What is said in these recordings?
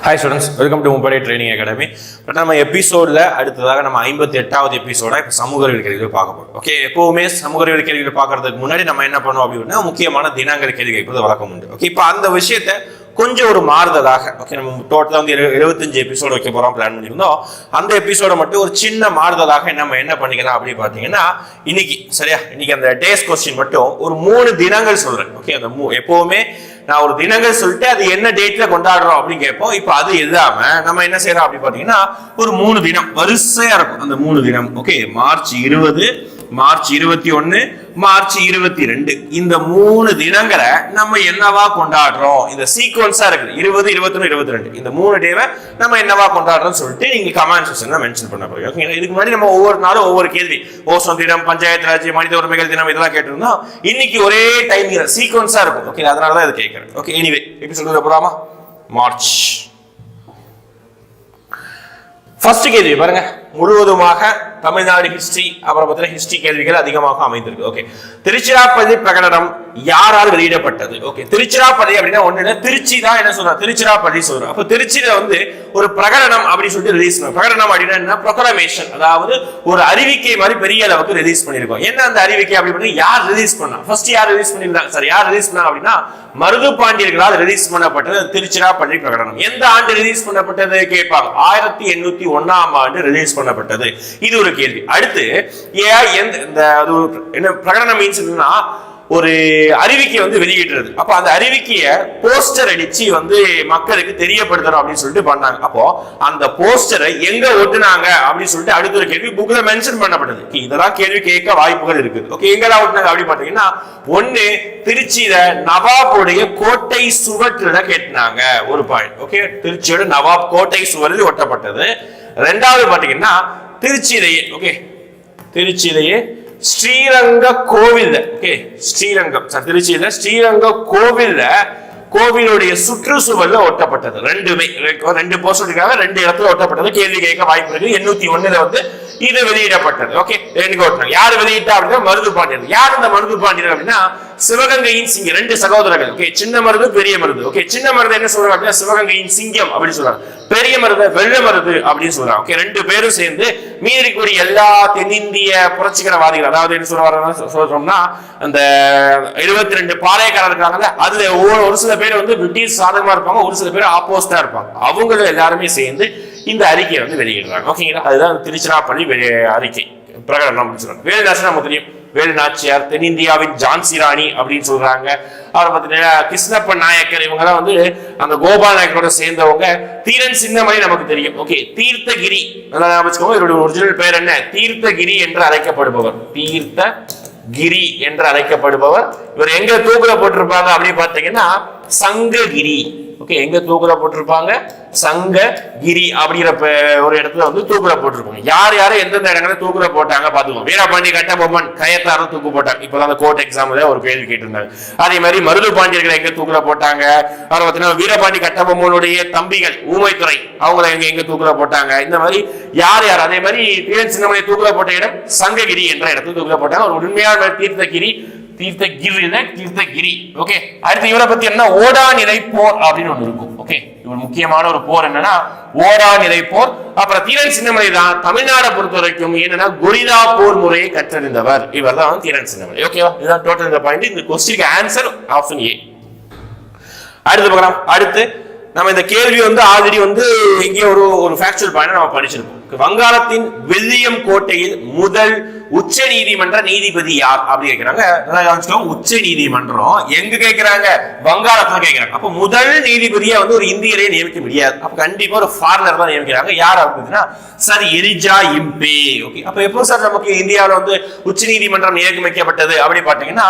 Hi students, welcome to Mumbai Training Academy. But நம்ம எபிசோட்ல அடுத்ததாக நம்ம 58வது எபிசோட சமூக அறிவியல் கேள்விகள் பார்க்க போறோம். ஓகே, எப்பவுமே சமூக அறிவியல் கேள்விகள் பார்க்கறதுக்கு முன்னாடி நம்ம என்ன பண்ணுவோம் அப்படின்னா முக்கியமான தினங்கள் கேள்வி கேட்கறது வழக்கம் உண்டு. ஓகே, இப்போ அந்த விஷயத்தை கொஞ்சம் ஒரு மாறுதலாக ஓகே நம்ம டோட்டலாக வந்து 75 எபிசோடு வைக்க போகிறோம் பிளான் பண்ணியிருந்தோம். அந்த எபிசோட மட்டும் ஒரு சின்ன மாறுதலாக நம்ம என்ன பண்ணிக்கலாம் அப்படின்னு பார்த்தீங்கன்னா இன்னைக்கு அந்த டேஸ் கொஸ்டின் மட்டும் ஒரு 3 தினங்கள் சொல்றேன். ஓகே, அந்த எப்பவுமே நான் ஒரு தினங்கள் சொல்லிட்டு அது என்ன டேட்ல கொண்டாடுறோம் அப்படின்னு கேட்போம். இப்போ அது இல்லாம நம்ம என்ன செய்யறோம் அப்படின்னு பாத்தீங்கன்னா ஒரு 3 தினம் வரிசையா இருக்கும். அந்த 3 தினம் ஓகே, மார்ச் 20, மார்ச் 21, மார்ச் 22 இந்த 3 தினங்களை நம்ம என்னவா கொண்டாடுறோம், இந்த சீக்வன்ஸா இருக்குது 20, 21, 22 இந்த 3 டேவை நம்ம என்னவா கொண்டாடுறோம் சொல்லிட்டு நீங்க கமெண்ட் செக்ஷன்ல மென்ஷன் பண்ண போறீங்க. ஓகே, இதுக்கு முன்னாடி நம்ம ஒவ்வொரு நாளும் ஒவ்வொரு கேள்வி ஓசோன் தினம், பஞ்சாயத்து ராஜ், மனித உரிமைகள் தினம் இதெல்லாம் கேட்டிருந்தோம். இன்னைக்கு ஒரே டைம் சீக்வன்ஸா இருக்கும். ஓகே, அதனாலதான் இது கேட்கறேன். ஓகே, எனிவே எப்படி சொல்றது போறாமா? மார்ச் ஃபர்ஸ்ட் கேள்வி பாருங்க, முழுவதுமாக தமிழ்நாடு ஹிஸ்டரி, அப்புறம் பார்த்தீங்கன்னா ஹிஸ்டரி கேள்விகள் அதிகமாக அமைந்திருக்கு. ஓகே, திருச்சிராப்பள்ளி பிரகடனம் யாரால் வெளியிடப்பட்டது? ஓகே, திருச்சிராப்பள்ளி அப்படின்னா ஒண்ணு இல்ல, திருச்சி தான் என்ன சொல்றோம், திருச்சிராப்பள்ளி சொல்றோம். அப்ப திருச்சியில வந்து ஒரு பிரகடனம் அப்படின்னு சொல்லிட்டு ரிலீஸ் பண்ணுவோம். பிரகடனம் அப்படின்னா என்ன? ப்ரொக்ளமேஷன், அதாவது ஒரு அறிவிக்கை மாதிரி பெரிய அளவுக்கு ரிலீஸ் பண்ணிருக்கோம். என்ன அந்த அறிவிக்கை அப்படின்னு யார் ரிலீஸ் பண்ணா? ஃபர்ஸ்ட் யார் ரிலீஸ் பண்ணிருந்தாங்க? சரி, யார் ரிலீஸ் பண்ணாங்க அப்படின்னா மருது பாண்டியர்களால் ரிலீஸ் பண்ணப்பட்டது திருச்சிராப்பள்ளி பிரகடனம். எந்த ஆண்டு ரிலீஸ் பண்ணப்பட்டது கேட்பாங்க. 1801ஆம் ஆண்டு ரிலீஸ் பண்ணப்பட்டது. இது ஒரு கேள்வி. அடுத்து என்ன பிரகடனம் மீன்ஸ் ஒரு அறிவிக்கை வந்து வெளியிடுறது. அப்ப அந்த அறிவிக்கைய போஸ்டர் அடிச்சு வந்து மக்களுக்கு தெரியப்படுத்தணும் அப்படின்னு சொல்லிட்டு பண்ணாங்க. அப்போ அந்த போஸ்டரை எங்க ஒட்டுனாங்க அப்படின்னு சொல்லிட்டு அடுத்த ஒரு கேள்வி புக்ல மென்ஷன் பண்ணப்பட்டது. இதெல்லாம் கேள்வி கேட்க வாய்ப்புகள் இருக்குது. ஓகே, எங்கெல்லாம் ஒட்டுனாங்க அப்படின்னு பாத்தீங்கன்னா ஒண்ணு திருச்சியில நவாபுடைய கோட்டை சுவற்றுல கேட்டாங்க ஒரு பாயிண்ட். ஓகே, திருச்சியோட நவாப் கோட்டை சுவரில் ஒட்டப்பட்டது. ரெண்டாவது பாத்தீங்கன்னா திருச்சியிலேயே திருச்சியிலேயே ஸ்ரீரங்க கோவில். ஓகே, ஸ்ரீரங்கம் திருச்சியில ஸ்ரீரங்க கோவில்ல கோவிலுடைய சுற்றுச்சுவர்ல ஒட்டப்பட்டது. ரெண்டு போஸ்டருக்காக 2 இடத்துல ஒட்டப்பட்டது. கேள்வி கேட்க வாய்ப்பு இருக்கு. 801 வந்து இது வெளியிடப்பட்டது. ஓகே, யாரு வெளியிட்டா அப்படின்னா மருது பாண்டியன். யார் இந்த மருது பாண்டியன் அப்படின்னா சிவகங்கையின் சிங்கம். 2 சகோதரர்கள். ஓகே, சின்ன மருது, பெரிய மருது. ஓகே, சின்ன மருது என்ன சொல்றாங்க அப்படின்னா சிவகங்கையின் சிங்கம் அப்படின்னு சொல்றாங்க. பெரிய மருது வெள்ள மருது அப்படின்னு சொல்றாங்க. ஓகே, 2 பேரும் சேர்ந்து மீறிக்கூடிய எல்லா தென்னிந்திய புரட்சிகரவாதிகள், அதாவது என்ன சொல்றோம்னா அந்த 72 பாளையக்காரர் இருக்காங்கல்ல, அதுல ஒரு சில பேர் வந்து பிரிட்டிஷ் சாதகமா இருப்பாங்க, ஒரு சில பேர் ஆப்போசிட்டா இருப்பாங்க. அவங்களும் எல்லாருமே சேர்ந்து இந்த அறிக்கையை வந்து வெளியிடுறாங்க. ஓகேங்களா, அதுதான் திருச்சிராப்பள்ளி அறிக்கை பிரகடனம் அப்படின்னு சொல்றாங்க. வேலுநாச்சியார் நமக்கு தெரியும். வேலுநாச்சியார் தென்னிந்தியாவின் ஜான்சி ராணி அப்படின்னு சொல்றாங்க. அவர் பார்த்தீங்கன்னா கிருஷ்ணப்ப நாயக்கர், இவங்க தான் வந்து அந்த கோபால் நாயக்கரோட சேர்ந்தவங்க. தீரன் சின்னமலை நமக்கு தெரியும். ஓகே, தீர்த்தகிரி இவருடைய ஒரிஜினல் பெயர் என்ன? தீர்த்தகிரி என்று அழைக்கப்படுபவர். தீர்த்தகிரி என்று அழைக்கப்படுபவர். இவர் எங்க தூக்குல போட்டிருப்பாங்க அப்படின்னு பாத்தீங்கன்னா சங்ககிரி. ஓகே, எங்க தூக்குல போட்டிருப்பாங்க? சங்ககிரி அப்படிங்கிற ஒரு இடத்துல வந்து தூக்குல போட்டிருப்பாங்க. யார் எந்தெந்த இடங்களை தூக்குல போட்டாங்க பாத்துக்கோங்க. வீரபாண்டி கட்டபொம்மன் கயத்தாரும் தூக்கு போட்டாங்க. இப்பதான் அந்த கோர்ட் எக்ஸாம்ல ஒரு கேள்வி கேட்டிருந்தாங்க. அதே மாதிரி மருது பாண்டியர்களை எங்க தூக்குல போட்டாங்க? அவர் பார்த்தீங்கன்னா வீரபாண்டி கட்டபொம்மனுடைய தம்பிகள் ஊமைத்துறை, அவங்களை எங்க தூக்குல போட்டாங்க? இந்த மாதிரி யார் அதே மாதிரி தீரன் சின்னமலை தூக்குல போட்ட இடம் சங்ககிரி என்ற இடத்துல தூக்குல போட்டாங்க. ஒரு உண்மையான தீர்த்தகிரி. ஓகே, அடுத்து இவரை பத்தி என்ன? ஓடா நிலை போர் அப்படின்னு ஒண்ணு இருக்கும். ஓகே, இவர் முக்கியமான ஒரு போர் என்னன்னா ஓடா நிலை போர். அப்புறம் தீரன் சின்னமலை தான் தமிழ்நாடை பொறுத்த வரைக்கும் என்னன்னா கொரில்லா போர் முறையை கற்றறிந்தவர். இவர் தான் தீரன் சின்னமலை. ஓகேவா, இதுதான் டோட்டல் இந்த பாயிண்ட். இந்த கொஸ்டினுக்கு ஆன்சர் ஆப்ஷன் ஏ. அடுத்து பார்க்கலாம். அடுத்து நம்ம இந்த கேள்வி வந்து ஆல்ரெடி வந்து எங்கேயோ ஒரு ஃபேக்சுவல் பாயிண்ட் நம்ம படிச்சிருக்கோம். வங்காளத்தின் வெள்ளியம் கோட்டையில் முதல் உச்ச நீதிமன்ற நீதிபதி யார் அப்படி கேட்கிறாங்க. உச்ச நீதிமன்றம் எங்க கேட்கிறாங்க? வங்காளத்துல கேட்கிறாங்க. அப்ப முதல் நீதிபதியா வந்து ஒரு இந்தியரையே நியமிக்க முடியாது. அப்ப கண்டிப்பா ஒரு ஃபாரினர் தான் நியமிக்கிறாங்க. யார் அப்படின்னா சார் எலிஜா இம்பே. ஓகே, அப்ப எப்போ சார் நமக்கு இந்தியாவில வந்து உச்ச நீதிமன்றம் நியமிக்கப்பட்டது அப்படி பாத்தீங்கன்னா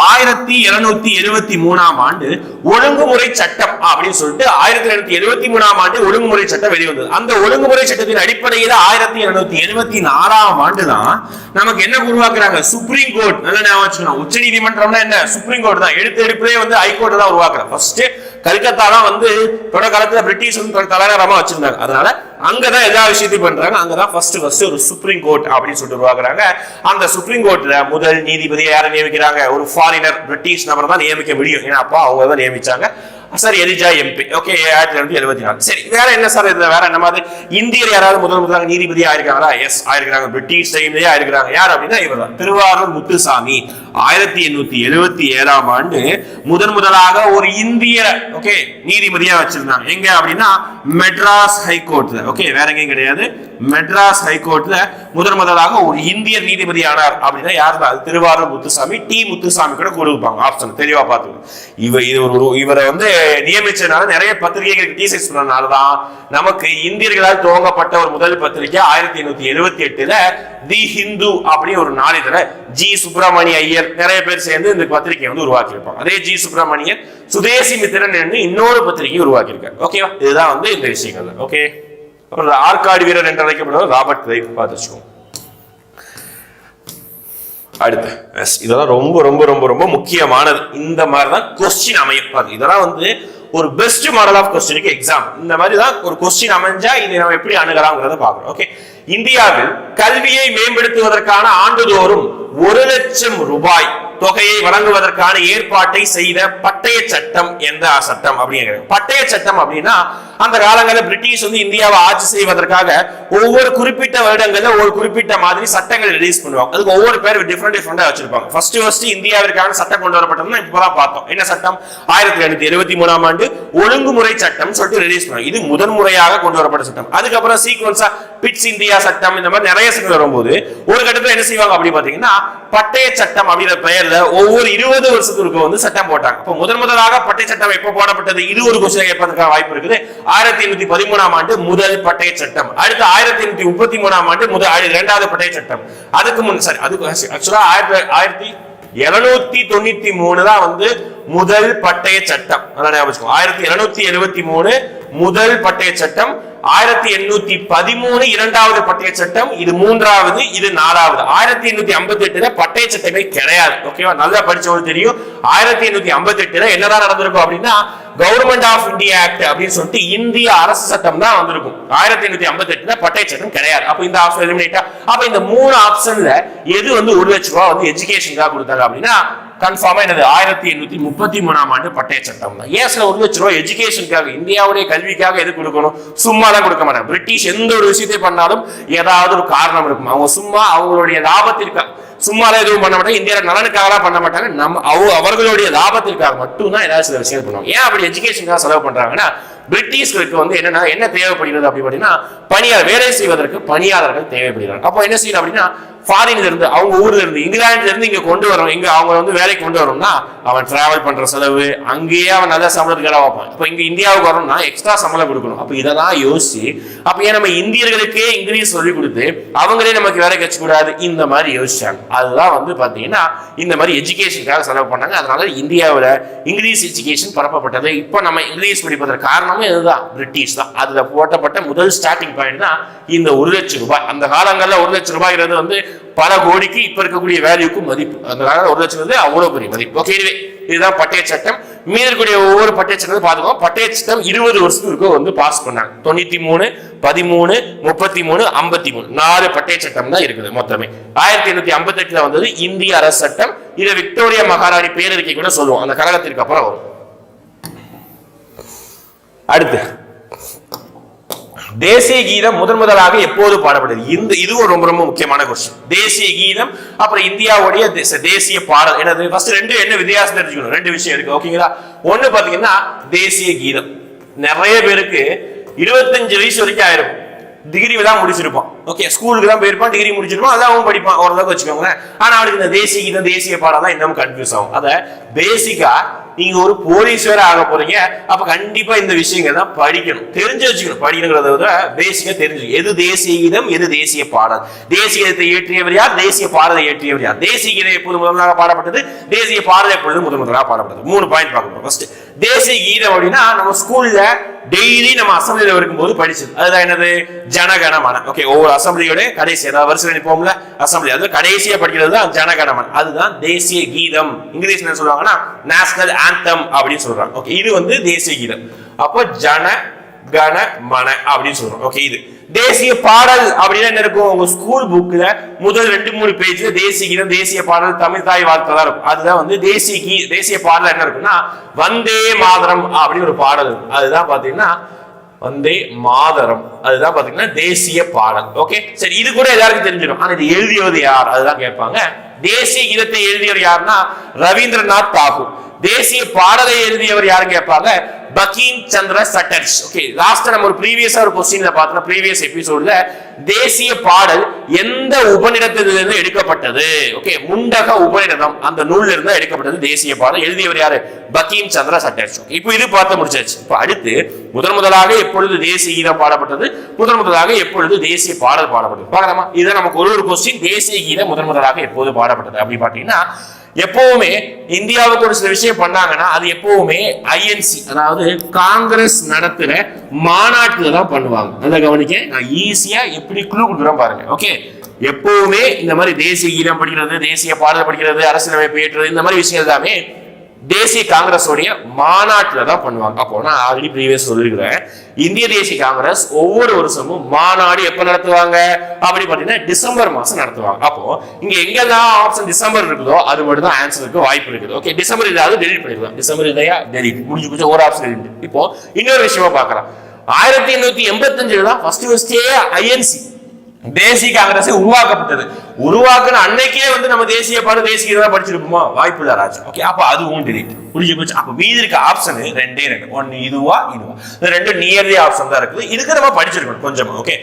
1773ஆம் ஆண்டு ஒழுங்குமுறை சட்டம் அப்படின்னு சொல்லிட்டு 1773ஆம் ஆண்டு ஒழுங்குமுறை சட்டம் வெளிவந்தது. அந்த ஒழுங்குமுறை சட்டத்தின் அடிப்படையில் 1774ஆம் ஆண்டு தான் நமக்கு என்ன உருவாக்குறாங்க? Supreme court. நல்ல ஞாபகம் வச்சுக்கணும். உச்ச நீதிமன்றம்னா என்ன? சுப்ரீம் கோர்ட் தான். எடுப்பிலே வந்து ஹைகோர்ட் தான் உருவாக்குறாங்க. ஃபர்ஸ்ட் கல்கத்தா தான் வந்து தொடக்க காலத்துல பிரிட்டிஷ் வந்து தலைநகரமா வச்சிருந்தாங்க. அதனால அங்கதான் எல்லா விஷயத்தையும் பண்றாங்க. அங்கதான் ஃபர்ஸ்ட் ஒரு சுப்ரீம் கோர்ட் அப்படின்னு சொல்லிட்டு உருவாக்குறாங்க. அந்த சுப்ரீம் கோர்ட்ல முதல் நீதிபதியை யாரை நியமிக்கிறாங்க? ஒரு ஃபாரினர், பிரிட்டிஷ் நபர் தான் நியமிக்க முடியும். ஏன்னா அப்பா அவங்க தான் நியமிச்சாங்க. Sir Elijah Impey. ஓகே 1774. சரி வேற என்ன சார் இதுல வேற என்ன மாதிரி இந்தியர் யாராவது முதலாக நீதிபதி ஆயிருக்காங்களா? எஸ் ஆயிருக்காங்க. பிரிட்டிஷ் டைம்லயே ஆயிருக்காங்க. யார் அப்படின்னா இவர் தான் திருவாரூர் முத்துசாமி. 1877ஆம் ஆண்டு முதலாக ஒரு இந்திய ஓகே நீதிபதியா வச்சிருந்தாங்க. எங்க அப்படின்னா மெட்ராஸ் ஹைகோர்ட்ல. ஓகே வேற எங்கேயும் கிடையாது. மெட்ராஸ் ஹைகோர்ட்ல முதலாக ஒரு இந்திய நீதிபதி ஆனார் அப்படின்னா யார் தான்? திருவாரூர் முத்துசாமி. டி முத்துசாமி கூட கொடுப்பாங்க ஆப்ஷன் தெளிவா பார்த்து. இவரை வந்து நியமிச்சதுனால நிறைய பத்திரிகைகள் கிரிட்டிசைஸ் பண்ணனாலதான் நமக்கு இந்தியர்களால் துவங்கப்பட்ட ஒரு முதல் பத்திரிகை 1878ல தி ஹிந்து அப்படி ஒரு நாளிதழ ஜி சுப்பிரமணிய ஐயர் நிறைய பேர் சேர்ந்து இந்த பத்திரிகை வந்து உருவாக்கி இருப்பாங்க. அதே ஜி சுப்பிரமணியன் சுதேசி மித்திரன் இன்னொரு பத்திரிகை உருவாக்கி இருக்காரு. ஓகேவா? இதுதான் வந்து இந்த விஷயங்கள். ஓகே ஆற்காடு வீரர் என்று அழைக்கப்படுவர் ராபர்ட் கிளைவ் பார்த்துச்சுக்கோங்க. அடுத்து இதெல்லாம் ரொம்ப ரொம்ப ரொம்ப ரொம்ப முக்கியமானது. இந்த மாதிரி தான் கொஸ்டின் அமையும். இதெல்லாம் வந்து ஒரு பெஸ்ட் மாடல் ஆஃப் கொஸ்டினுக்கு எக்ஸாம். இந்த மாதிரி தான் ஒரு கொஸ்டின் அமைஞ்சா இதை நம்ம எப்படி அணுகலாம்ங்கிறத பார்க்கணும். ஓகே இந்தியாவில் கல்வியை மேம்படுத்துவதற்கான ஆண்டுதோறும் 1,00,000 ரூபாய் தொகையை வழங்குவதற்கான ஏற்பாட்டை செய்த பட்டய சட்டம் எந்த சட்டம் அப்படிங்கிறது? பட்டய சட்டம் அப்படின்னா அந்த காலங்களில் பிரிட்டிஷ் வந்து இந்தியாவை ஆட்சி செய்வதற்காக ஒவ்வொரு குறிப்பிட்ட வருடங்கள்ல ஒரு குறிப்பிட்ட மாதிரி சட்டங்கள் ரிலீஸ் பண்ணுவாங்க. அதுக்கு ஒவ்வொரு பேர் டிஃபரெண்டா வச்சிருப்பாங்க. ஃபர்ஸ்ட் இந்தியாவிற்கான சட்டம் கொண்டு வரப்பட்டதுன்னா இப்பதான் பார்த்தோம். என்ன சட்டம்? 1873ஆம் ஆண்டு ஒழுங்குமுறை சட்டம் சொல்லிட்டு ரிலீஸ் பண்ணுவாங்க. இது முதன்முறையாக கொண்டு வரப்பட்ட சட்டம். அதுக்கப்புறம் சீக்வன்ஸா பிட்ஸ் இந்தியா சட்டம் இந்த மாதிரி நிறைய சட்டம் வரும்போது ஒரு கட்டத்தில் என்ன செய்வாங்க அப்படி பாத்தீங்கன்னா பட்டய சட்டம் அப்படிங்கிற பெயர்ல ஒவ்வொரு 20 வருஷத்துக்கு வந்து சட்டம் போட்டாங்க. இப்போ முதலாக பட்டய சட்டம் எப்போ போடப்பட்டது? இது ஒரு கொஸ்டின் கேட்பதற்கான வாய்ப்பு இருக்குது. 1813ஆம் ஆண்டு முதல் பட்டய சட்டம். அடுத்து 1833ஆம் ஆண்டு இரண்டாவது பட்டய சட்டம். அதுக்கு முன் சாரி அதுக்கு ஆக்சுவலா 1793 தான் வந்து முதல் பட்டய சட்டம். 1773 முதல் பட்டய சட்டம். 1813 இரண்டாவது பட்டய சட்டம். இது மூன்றாவது, இது நாலாவது. 1858 பட்டய சட்டமே கிடையாது. ஓகேவா? நல்லா படிச்சவங்களுக்கு தெரியும். 1858 என்னதான் நடந்திருக்கும் அப்படின்னா கவர்மெண்ட் ஆஃப் இந்தியா ஆக்ட் அப்படின்னு சொல்லிட்டு இந்திய அரசு சட்டம் தான் வந்திருக்கும். 1858 பட்டய சட்டம் கிடையாது. அப்ப இந்த ஆப்ஷன் எலிமினேட்டா. அப்ப இந்த 3 ஆப்ஷன்ல எது வந்து 1,00,000 ரூபாய் வந்து எஜுகேஷனுக்காக கொடுத்தாங்க அப்படின்னா கன்ஃபார்மா என்னது? 1833ஆம் ஆண்டு பட்டய சட்டம் தான். ஏன் சார் 1,00,000 ரூபாய் எஜுகேஷனுக்காக இந்தியாவுடைய கல்விக்காக எது கொடுக்கணும்? சும்மா தான் கொடுக்க மாட்டாங்க. பிரிட்டிஷ் எந்த ஒரு விஷயத்தை பண்ணாலும் ஏதாவது ஒரு காரணம் இருக்கும். அவங்க சும்மா அவங்களுடைய லாபத்திற்காக சும்மாலாம் எதுவும் பண்ண மாட்டாங்க. இந்தியா நலனுக்காக பண்ண மாட்டாங்க. அவர்களுடைய லாபத்திற்காக மட்டும்தான் ஏதாவது சில விஷயம் பண்ணுவாங்க. ஏன் அப்படி எஜுகேஷனுக்காக செலவு பண்றாங்கன்னா பிரிட்டிஷ்களுக்கு வந்து என்ன தேவைப்படுகிறது அப்படி பார்த்தீங்கன்னா பணியாளர் வேலை செய்வதற்கு பணியாளர்கள் தேவைப்படுகிறாங்க. அப்போ என்ன செய்யணும் அப்படின்னா ஃபாரின்ல இருந்து அவங்க ஊர்ல இருந்து இங்கிலாந்துல இருந்து இங்க கொண்டு வரோம். இங்க அவங்க வந்து வேலைக்கு கொண்டு வரோம்னா அவன் டிராவல் பண்ற செலவு அங்கேயே அவன் நல்ல சம்பளத்துக்கு வைப்பான். இப்போ இங்க இந்தியாவுக்கு வரோம்னா எக்ஸ்ட்ரா சம்பளம் கொடுக்கணும். அப்ப இதெல்லாம் யோசிச்சு அப்ப ஏன் நம்ம இந்தியர்களுக்கே இங்கிலீஷ் சொல்லி கொடுத்து அவங்களே நமக்கு வேலை கிடைச்ச கூடாது இந்த மாதிரி யோசிச்சாங்க. அதுதான் வந்து பாத்தீங்கன்னா இந்த மாதிரி எஜுகேஷனுக்காக செலவு பண்ணாங்க. அதனால இந்தியாவில் இங்கிலீஷ் எஜுகேஷன் பரப்பப்பட்டது. இப்போ நம்ம இங்கிலீஷ் படிப்பதற்கு காரணமே இதுதான், பிரிட்டிஷ் தான். அதுல போட்டப்பட்ட முதல் ஸ்டார்டிங் பாயிண்ட் தான் இந்த 1,00,000 ரூபாய். அந்த காலங்களில் 1,00,000 ரூபாய்ங்கிறது வந்து பல கோடிக்கு இப்ப இருக்கக்கூடிய வேல்யூக்கும் மதிப்பு. அந்த காலம் 1,00,000 அவ்வளவு பெரிய மதிப்பு. ஓகே இதுதான் பட்டய சட்டம். மீதி இருக்கக்கூடிய ஒவ்வொரு பட்டய சட்டத்தை பார்த்துக்கோம். பட்டய சட்டம் 20 வருஷத்துக்கு வந்து பாஸ் பண்ணாங்க. 93, 13, 33, 53 4 பட்டய சட்டம் தான் இருக்குது மொத்தமே. 1858 வந்தது இந்திய அரசு சட்டம். இதை விக்டோரியா மகாராணி பேரறிக்கை கூட சொல்லுவோம். அந்த கழகத்திற்கு அப்புறம் வரும். அடுத்து தேசிய கீதம் முதலாக எப்போது பாடப்பட்டது? இதுவும் ரொம்ப ரொம்ப முக்கியமான கொஸ்டின். தேசிய கீதம் அப்புறம் இந்தியாவுடைய தேசிய பாடல் என்னது? ஃபர்ஸ்ட் என்ன வித்தியாசம் தெரிஞ்சுக்கணும். 2 விஷயம் இருக்கு. ஓகேங்களா? ஒண்ணு பாத்தீங்கன்னா தேசிய கீதம் நிறைய பேருக்கு 25 வயசு வரைக்கும் ஆயிருக்கும். டிகிரி தான் முடிச்சிருப்பான். ஓகே ஸ்கூலுக்கு தான் போயிருப்பான், டிகிரி முடிச்சிருப்பான், அதான் அவன் படிப்பான் ஓரளவுக்கு வச்சுக்கோங்க. ஆனா அவனுக்கு இந்த தேசிய கீதம் தேசிய பாடம் தான் இன்னும் கன்ஃபியூஸ் ஆகும். அத பேசிக்கா நீங்க ஒரு போலீஸ் வேற ஆக போறீங்க, அப்ப கண்டிப்பா இந்த விஷயங்கள் தான் படிக்கணும், தெரிஞ்சு வச்சுக்கணும். படிக்கணுங்கிறத விட பேசிக்கா தெரிஞ்சு எது தேசிய கீதம் எது தேசிய பாடல். தேசிய கீதத்தை இயற்றியவர் யார்? தேசிய பாடலை இயற்றியவர் யார்? தேசிய கீதம் எப்போது முதலாக பாடப்பட்டது? தேசிய பாடல் எப்பொழுது முதலாக பாடப்பட்டது? 3 பாயிண்ட் பார்க்கணும். ஃபர்ஸ்ட் தேசிய கீதம் அப்படின்னா நம்ம ஸ்கூல்ல டெய்லி நம்ம அசம்பிளில இருக்கும்போது படிச்சது. அதுதான் என்னது? ஜனகணமன. ஓகே ஒவ்வொரு அசம்பிளியோட கடைசி ஏதாவது வருஷம் போகும்ல அசம்பிளி, அது கடைசியா படிக்கிறது தான் ஜனகணமன். அதுதான் தேசிய கீதம். இங்கிலீஷ்ல என்ன சொல்லுவாங்கன்னா நேஷனல் ஆந்தம் அப்படின்னு சொல்றாங்க. ஓகே இது வந்து தேசிய கீதம். அப்போ ஜன கன மன அப்படின்னு சொல்றோம். ஓகே, இது தேசிய பாடல் அப்படின்னா என்ன இருக்கும்? உங்க ஸ்கூல் புக்ல முதல் 2-3 பேஜ்ல தேசிய கீதம், தேசிய பாடல், தமிழ் தாய் வாழ்த்து தான் இருக்கும். அதுதான் வந்து தேசிய பாடல் என்ன இருக்குன்னா வந்தே மாதரம் அப்படின்னு ஒரு பாடல் இருக்கும். அதுதான் பாத்தீங்கன்னா வந்தே மாதரம், அதுதான் பாத்தீங்கன்னா தேசிய பாடல். ஓகே சரி, இது கூட எல்லாருக்கும் தெரிஞ்சிடும். ஆனா இது எழுதியது யார் அதுதான் கேட்பாங்க. தேசிய கீதத்தை எழுதியவர் யாருன்னா ரவீந்திரநாத் தாகூர். தேசிய பாடலை எழுதியவர் யாரும் கேட்பாங்க, பங்கீம் சந்திர சட்டர்ஜி. ஓகே, லாஸ்ட் நம்ம ஒரு ப்ரீவியஸா ஒரு क्वेश्चनல பார்த்தோம், ப்ரீவியஸ் எபிசோட்ல தேசிய பாடல் எந்த உபநிடத்திலிருந்து எடுக்கப்பட்டது? ஓகே, முண்டக உபநிடதம் அந்த நூல்ல இருந்து எடுக்கப்பட்டது தேசிய பாடல். எழுதியவர் யாரு? பங்கீம் சந்திர சட்டர்ஜி. இப்போ இது பார்த்து முடிச்சாச்சு. இப்போ அடுத்து முதலாக எப்பொழுது தேசிய கீதம் பாடப்பட்டது, முதலாக எப்பொழுது தேசிய பாடல் பாடப்பட்டது பார்க்கலாமா? இது நமக்கு ஒரு क्वेश्चन. தேசிய கீதம் முதலாக எப்போது பாடப்பட்டது அப்படி பாத்தீங்கன்னா, எப்பவுமே இந்தியாவுக்கு ஒரு சில விஷயம் பண்ணாங்கன்னா அது எப்பவுமே ஐஎன்சி, அதாவது காங்கிரஸ் நடத்துற மாநாட்டுல தான் பண்ணுவாங்க. நல்லா கவனிக்க, நான் ஈஸியா எப்படி குழு கொடுக்குறேன் பாருங்க. ஓகே, எப்பவுமே இந்த மாதிரி தேசிய கீதம் படிக்கிறது, தேசிய பாடல் படிக்கிறது, அரசியலமைப்பு ஏற்றது, இந்த மாதிரி விஷயம் எல்லாமே தேசிய காங்கிரஸோடைய மாநாட்டுல தான் பண்ணுவாங்க. அப்போ நான் ஆல்ரெடி ப்ரீவியஸ் சொல்லிருக்கிறேன், இந்திய தேசிய காங்கிரஸ் ஒவ்வொரு வருஷமும் மாநாடு எப்ப நடத்துவாங்க அப்படி பாத்தீங்கன்னா டிசம்பர் மாசம் நடத்துவாங்க. அப்போ இங்க எங்கெல்லாம் ஆப்ஷன் டிசம்பர் இருக்குதோ அது மட்டும் தான் ஆன்சருக்கு வாய்ப்பு இருக்குது. ஓகே, டிசம்பர் இல்லாத டெலிட் பண்ணிடலாம். டிசம்பர் இல்லையா டெலிட், முடிஞ்சு ஒரு ஆப்ஷன் இருக்கு. இப்போ இன்னொரு விஷயமா பாக்கலாம், 1885 தான் ஃபர்ஸ்ட் ஐஎன்சி தேசிய காங்கிரஸ் உருவாக்கப்பட்டது. உருவாக்குன அன்னைக்கே வந்து நம்ம தேசிய பாடல் தேசிய கீதம் படிச்சிருப்போமா? வாய்ப்பு இல்ல ராஜா. ஓகே, அப்ப அதுவும் டெலிட், புரிஞ்சு போச்சு. அப்ப மீதி இருக்க ஆப்ஷன் ரெண்டே ரெண்டு, ஒன்னு இதுவா இதுவா, இந்த ரெண்டு நியர்லி ஆப்ஷன் தான் இருக்குது. இதுக்கு நம்ம படிச்சிருக்கணும் கொஞ்சமா. ஓகே,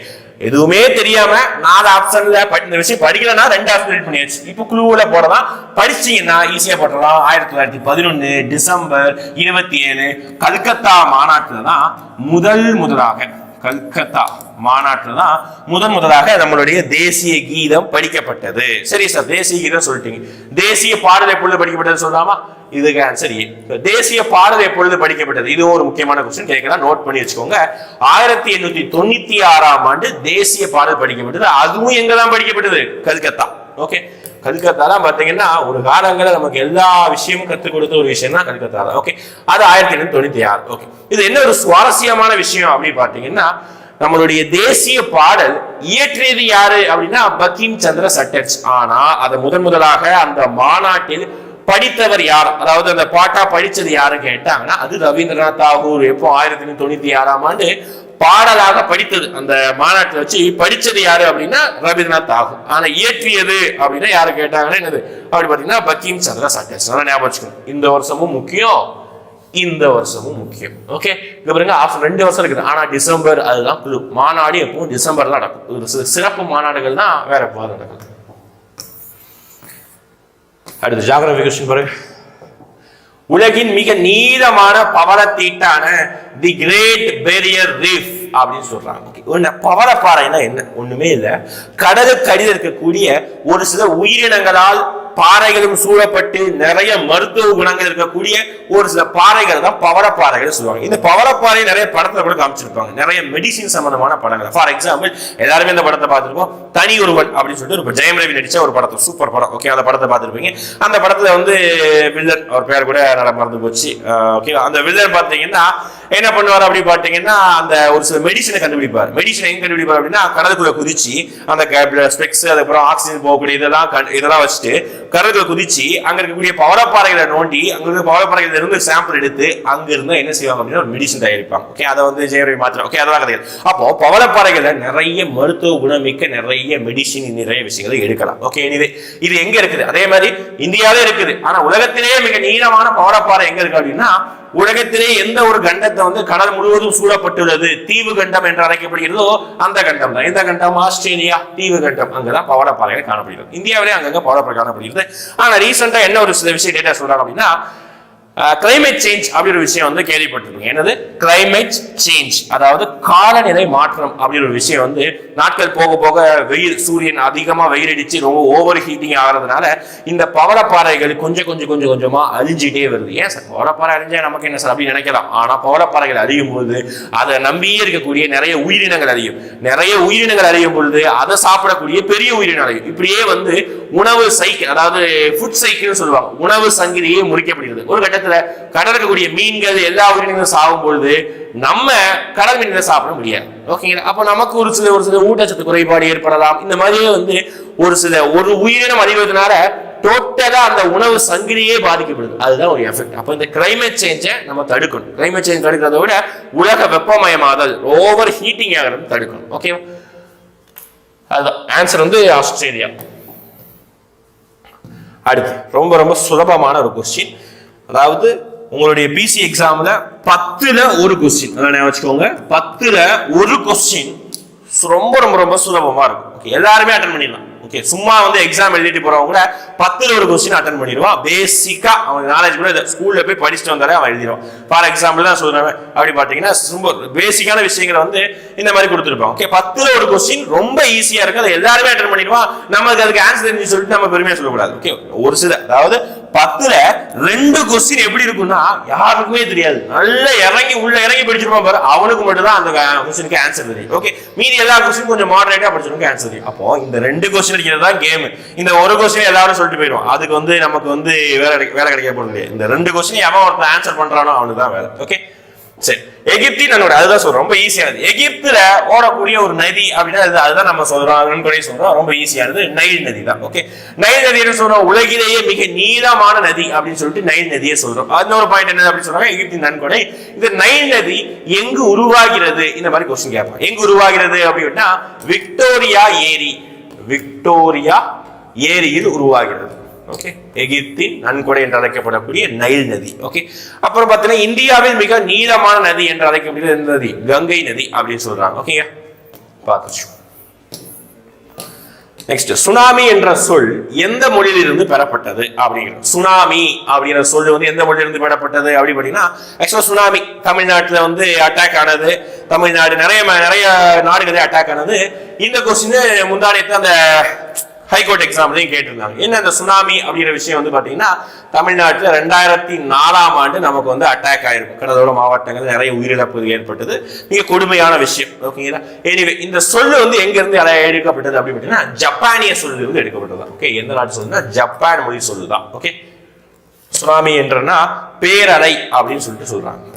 எதுவுமே தெரியாம 4 ஆப்ஷன்ல இந்த விஷயம் படிக்கலன்னா 2 ஆப்ஷன் டெலிட் பண்ணியாச்சு. இப்போ குழுவுல போடலாம், படிச்சீங்கன்னா ஈஸியா போடலாம். 1911 டிசம்பர் 27 கல்கத்தா மாநாட்டுல தான் முதலாக கல்கத்தா மாநாட்டில் தான் முதலாக நம்மளுடைய தேசிய கீதம் படிக்கப்பட்டது. சரி சார், தேசிய கீதம் சொல்லிட்டீங்க, தேசிய பாடல் எப்பொழுது படிக்கப்பட்டது சொல்லாமா? இதுக்கு ஆன்சர் ஏ. தேசிய பாடல் எப்பொழுது படிக்கப்பட்டது? இது ஒரு முக்கியமான क्वेश्चन கேட்கலாம், நோட் பண்ணி வச்சுக்கோங்க. 1896ஆம் ஆண்டு தேசிய பாடல் படிக்கப்பட்டது. அதுவும் எங்க தான் படிக்கப்பட்டது? கல்கத்தா. ஓகே, கல்கத்தா தான் பாத்தீங்கன்னா ஒரு காலங்களில் நமக்கு எல்லா விஷயமும் கற்றுக் கொடுத்த ஒரு விஷயம் தான் கல்கத்தா தான். ஓகே, அது 1896. ஓகே, இது என்ன ஒரு சுவாரஸ்யமான விஷயம் அப்படின்னு பாத்தீங்கன்னா, நம்மளுடைய தேசிய பாடல் இயற்றியது யாரு அப்படின்னா பங்கீம் சந்திர சட்டர்ஜி. ஆனா அதை முதலாக அந்த மாநாட்டில் படித்தவர் யார், அதாவது அந்த பாட்டா படிச்சது யாரு கேட்டாங்கன்னா அது ரவீந்திரநாத் தாகூர். எப்போ 1896ஆம் ஆண்டு பாடலாக படித்தது, அந்த மாநாட்டில் வச்சு படிச்சது யாரு அப்படின்னா ரவீந்திரநாத் தாகூர். ஆனா இயற்றியது அப்படின்னா யாரு கேட்டாங்கன்னா என்னது அப்படி பாத்தீங்கன்னா பங்கீம் சந்திர சட்டர்ஜி. ஞாபகம் வச்சுக்கணும், இந்த வருஷமும் முக்கியம், இந்த வருஷமும் முக்கியம். ஓகே, இங்க பாருங்க ஆப்ஷன் 2 வருஷம் இருக்குது. ஆனா டிசம்பர் அதுதான் குழு. மாநாடு எப்பவும் டிசம்பர்ல நடக்கும். சிறப்பு மாநாடுகள் தான் வேற எப்போது நடக்கும். அடுத்து ஜியோகிராஃபி क्वेश्चन பாருங்க. உலகின் மிக நீளமான பவளத்தீட்டான தி கிரேட் பேரியர் ரீஃப் அப்படின்னு சொல்றாங்க. பவளப்பாறைனா என்ன? ஒண்ணுமே இல்ல, கடலுக்கு அடியில் இருக்கக்கூடிய ஒரு சில உயிரினங்களால் பாறைகளும் சூழப்பட்டு நிறைய மருத்துவ குணங்கள் இருக்கக்கூடிய ஒரு சில பாறைகள் தான் பவளப்பாறைகள் சொல்லுவாங்க. இந்த பவளப்பாறை நிறைய படத்துல கூட காமிச்சிருப்பாங்க, நிறைய மெடிசின் சம்பந்தமான படங்கள். ஃபார் எக்ஸாம்பிள் எல்லாருமே இந்த படத்தை பார்த்திருப்போம், தனி ஒருவன் அப்படின்னு சொல்லிட்டு ஒரு ஜெயம் ரவி நடிச்ச ஒரு படத்தை, சூப்பர் படம். ஓகே, அந்த படத்தை பார்த்திருப்பீங்க. அந்த படத்துல வந்து வில்லன், அவர் பேர் கூட நல்லா மறந்து போச்சு. ஓகே, அந்த வில்லன் பாத்தீங்கன்னா என்ன பண்ணுவார் அப்படி பாத்தீங்கன்னா, அந்த ஒரு சில மெடிசனை கண்டுபிடிப்பார். மெடிசன் எங்க கண்டுபிடிப்பார் அப்படின்னா கடலுக்குள்ள குதிச்சு அந்த ஸ்பெக்ஸ், அதுக்கப்புறம் ஆக்சிஜன் போகக்கூடிய இதெல்லாம் வச்சுட்டு கடலுக்குள்ள குதிச்சு அங்க இருக்கக்கூடிய பவளப்பாறைகளை நோண்டி அங்க இருக்க பவளப்பாறைகள் இருந்து சாம்பிள் எடுத்து அங்க இருந்தா என்ன செய்வாங்க அப்படின்னா ஒரு மெடிசன் தயாரிப்பாங்க. ஓகே, அதை வந்து ஜெயரவி மாத்திரம். ஓகே, அதெல்லாம் கதைகள். அப்போ பவளப்பாறைகளை நிறைய மருத்துவ குணமிக்க நிறைய மெடிசின் நிறைய விஷயங்களை எடுக்கலாம். ஓகே, இது எங்க இருக்குது? அதே மாதிரி இந்தியாவிலே இருக்குது. ஆனா உலகத்திலேயே மிக நீளமான பவளப்பாறை எங்க இருக்கு அப்படின்னா, உலகத்திலே எந்த ஒரு கண்டத்தை வந்து கடல் முழுவதும் சூழப்பட்டுள்ளது தீவு கண்டம் என்று அழைக்கப்படுகிறதோ அந்த கண்டம் தான். எந்த கண்டம்? ஆஸ்திரேலியா தீவு கண்டம். அங்கதான் பவளப்பாறைகள் காணப்படுகிறது. இந்தியாவிலே அங்கங்க பவளப்பாறை காணப்படுகிறது. ஆனா ரீசெண்டா என்ன ஒரு சில விஷயம் டேட்டா சொல்றாங்க அப்படின்னா, கிளைமேட் சேஞ்ச் அப்படி ஒரு விஷயம் வந்து கேள்விப்பட்டிருக்கீங்க. என்னது கிளைமேட் சேஞ்ச்? அதாவது காலநிலை மாற்றம் அப்படி ஒரு விஷயம் வந்து நாட்கள் போக போக வெயில், சூரியன் அதிகமா வெயில் அடிச்சு ரொம்ப ஓவர் ஹீட்டிங் ஆகிறதுனால இந்த பவளப்பாறைகள் கொஞ்சமா அழிஞ்சிட்டே வருது. ஏன் சார் பவளப்பாறை அழிஞ்சா நமக்கு என்ன சார் அப்படின்னு நினைக்கலாம். ஆனா பவளப்பாறைகள் அழியும் பொழுது அதை நம்பியே இருக்கக்கூடிய நிறைய உயிரினங்கள் அழியும். நிறைய உயிரினங்கள் அழியும் பொழுது அதை சாப்பிடக்கூடிய பெரிய உயிரினம் அழியும். இப்படியே வந்து உணவு சைக்கிள், அதாவது ஃபுட் சைக்கிள் சொல்லுவாங்க, உணவு சங்கிலியே முறிக்கப்படுகிறது. ஒரு கட்டத்தில் கடலுக்கு கூடிய மீன்கள் எல்லா உயிரினங்களும் சாகும் பொழுது சாப்பிடும்போது நம்ம கடல் மீன்களை சாப்பிட முடியாது. ஓகேங்களா? அப்போ நமக்கு ஒரு சில ஊட்டச்சத்து குறைபாடு ஏற்படலாம். இந்த மாதிரியே வந்து ஒரு உயிரினம் அழிவதனால டோட்டலா அந்த உணவு சங்கிலியே பாதிக்கப்படுது. அதுதான் ஒரு எஃபெக்ட். அப்போ இந்த கிளைமேட் சேஞ்சை நம்ம தடுக்கணும். கிளைமேட் சேஞ்ச் தடுக்கிறத விட உலக வெப்பமயமாதல், ஓவர் ஹீட்டிங் ஆகிறது தடுக்கணும். ஓகேவா? அதுதான் ஆன்சர் வந்து ஆஸ்திரேலியா. அடுத்து ரொம்ப ரொம்ப சுலபமான ஒரு கொஸ்டின். அதாவது உங்களுடைய பிசி எக்ஸாம்ல 10ல ஒரு கொஸ்டின், அதான் வச்சுக்கோங்க. 10ல ஒரு கொஸ்டின் ரொம்ப ரொம்ப ரொம்ப சுலபமா இருக்கும். ஓகே, எல்லாருமே அட்டன் பண்ணிடலாம். ஓகே, சும்மா வந்து எக்ஸாம் எழுதிட்டு போறவங்க கூட 10ல ஒரு கொஸ்டின் அட்டன் பண்ணிடுவான். பேசிக்கா அவன் நாலேஜ் கூட ஸ்கூல்ல போய் படிச்சுட்டு வந்தாலே அவன் எழுதிடுவான். ஃபார் எக்ஸாம்பிள் தான் சொல்றேன். அப்படி பாத்தீங்கன்னா ரொம்ப பேசிக்கான விஷயங்களை வந்து இந்த மாதிரி கொடுத்துருப்பான். ஓகே, 10ல ஒரு கொஸ்டின் ரொம்ப ஈஸியா இருக்கு, அதை எல்லாருமே அட்டன் பண்ணிடுவான். நமக்கு அதுக்கு ஆன்சர் தெரிஞ்சு சொல்லிட்டு நம்ம பெருமையா சொல்லக்கூடாது. ஓகே, ஒரு சில, அதாவது 10ல 2 கொஸ்டின் எப்படி இருக்கும்னா யாருக்குமே தெரியாது. நல்லா உள்ள இறங்கி படிச்சிருப்பான் பாரு, அவனுக்கு மட்டும் தான் அந்த கொஸ்டினுக்கு ஆன்சர் தெரியும். ஓகே, மீதி எல்லா கொஸ்டின் கொஞ்சம் மாடரேட்டா படிச்சவனுக்கு ஆன்சர் தெரியும். அப்போ இந்த 2 கொஸ்டின் அடிக்கிறது தான் கேம். இந்த ஒரு கொஸ்டின் எல்லாரும் சொல்லிட்டு போயிடும். அதுக்கு வந்து நமக்கு வந்து வேலை கிடைக்க போறது. இந்த 2 கொஸ்டின் எவன் ஒருத்தன் ஆன்சர் பண்றானோ அவனுக்கு தான் வேலை. ஓகே, சரி. எகிப்தின் நன்னோட, அதுதான் சொல்றோம், ரொம்ப ஈஸியானது. எகிப்துல ஓடக்கூடிய ஒரு நதி அப்படின்னா அதுதான் நம்ம சொல்றோம், நன்கொடை சொல்றோம், ரொம்ப ஈஸியானது நைல் நதி தான். ஓகே, நைல் நதினு சொல்றோம், உலகிலேயே மிக நீளமான நதி அப்படின்னு சொல்லிட்டு நைல் நதியை சொல்றோம். இன்னொரு பாயிண்ட் என்ன அப்படின்னு சொல்றாங்க, எகிப்தின் நன்கொடை. இந்த நைல் நதி எங்கு உருவாகிறது, இந்த மாதிரி கொஸ்டின் கேட்பாங்க. எங்கு உருவாகிறது அப்படின்னா விக்டோரியா ஏரி, விக்டோரியா ஏரியில் உருவாகிறது. ஓகே, எகிப்தின் நன்கொடை என்று அழைக்கப்படக்கூடிய நைல் நதி. ஓகே, அப்புறம் பார்த்தீங்கன்னா இந்தியாவில் மிக நீளமான நதி என்று அழைக்கக்கூடிய நதி கங்கை நதி அப்படின்னு சொல்றாங்க. ஓகேங்க, பார்த்துச்சு. நெக்ஸ்ட், சுனாமி என்ற சொல் எந்த மொழியிலிருந்து பெறப்பட்டது அப்படிங்கிறது. சுனாமி அப்படிங்கிற சொல் வந்து எந்த மொழியிலிருந்து பெறப்பட்டது அப்படி பார்த்தீங்கன்னா, ஆக்சுவலா சுனாமி தமிழ்நாட்டில் வந்து அட்டாக் ஆனது, தமிழ்நாடு நிறைய நாடுகளே அட்டாக் ஆனது. இந்த கொஸ்டின் முந்தானத்து அந்த ஹைகோர்ட் எக்ஸாம்லையும் கேட்டிருந்தாங்க. என்ன அந்த சுனாமி அப்படிங்கிற விஷயம் வந்து பாத்தீங்கன்னா, தமிழ்நாட்டில் 2004ஆம் ஆண்டு நமக்கு வந்து அட்டாக் ஆயிருக்கும். கடலோர மாவட்டங்கள் நிறைய உயிரிழப்பு ஏற்பட்டது. மிக கொடுமையான விஷயம். ஓகேங்களா? எனிவே, இந்த சொல்லு வந்து எங்க இருந்து எடுக்கப்பட்டது அப்படின்னு பார்த்தீங்கன்னா, ஜப்பானிய சொல்லு இருந்து எடுக்கப்பட்டது. ஓகே, எந்த நாட்டு சொல்லுன்னா ஜப்பான் மொழி சொல்லுதான். ஓகே, சுனாமி என்றனா பேரலை அப்படின்னு சொல்லிட்டு சொல்றாங்க.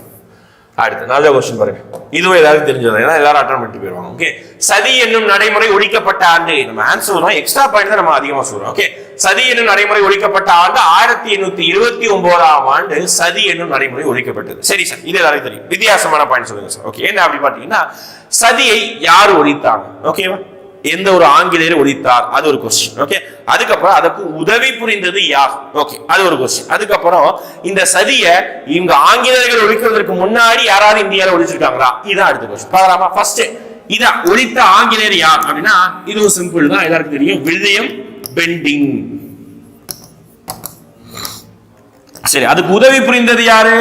அடுத்து நல்ல கொஸ்டின் பாருங்க, இதுவும் ஏதாவது தெரிஞ்சது, ஏன்னா எல்லாரும் அட்டன் பண்ணிட்டு போயிருவாங்க. ஓகே, சதி என்னும் நடைமுறை ஒழிக்கப்பட்ட ஆண்டு, நம்ம ஆன்சர் வரும், எக்ஸ்ட்ரா பாயிண்ட் தான் நம்ம அதிகமா சொல்றோம். ஓகே, சதி என்னும் நடைமுறை ஒழிக்கப்பட்ட ஆண்டு 1829ஆம் ஆண்டு சதி என்னும் நடைமுறை ஒழிக்கப்பட்டது. சரி சார், இது எல்லாரும் தெரியும். வித்தியாசமான பாயிண்ட் சொல்லுங்க சார். ஓகே, என்ன அப்படி பாத்தீங்கன்னா, சதியை யார் ஒழித்தாங்க? ஓகேவா? எந்த ஒரு ஆங்கிலேயர் ஒழித்தார், அது ஒரு கொஸ்டின். ஓகே, அதுக்கப்புறம் அதுக்கு உதவி புரிந்தது யார்? ஓகே, அது ஒரு கொஸ்டின். அதுக்கப்புறம் இந்த சதியை இவங்க ஆங்கிலேயர்கள் ஒழிக்கிறதுக்கு முன்னாடி யாராவது இந்தியாவில் ஒழிச்சிருக்காங்களா? இதான் அடுத்த கொஸ்டின். பார்க்கலாமா? ஃபர்ஸ்ட் இத ஒழித்த ஆங்கிலேயர் யார் அப்படின்னா, இதுவும் சிம்பிள் தான், எல்லாருக்கும் தெரியும், வில்லியம் பெண்டிங். சரி, அதுக்கு உதவி புரிந்தது யாரு?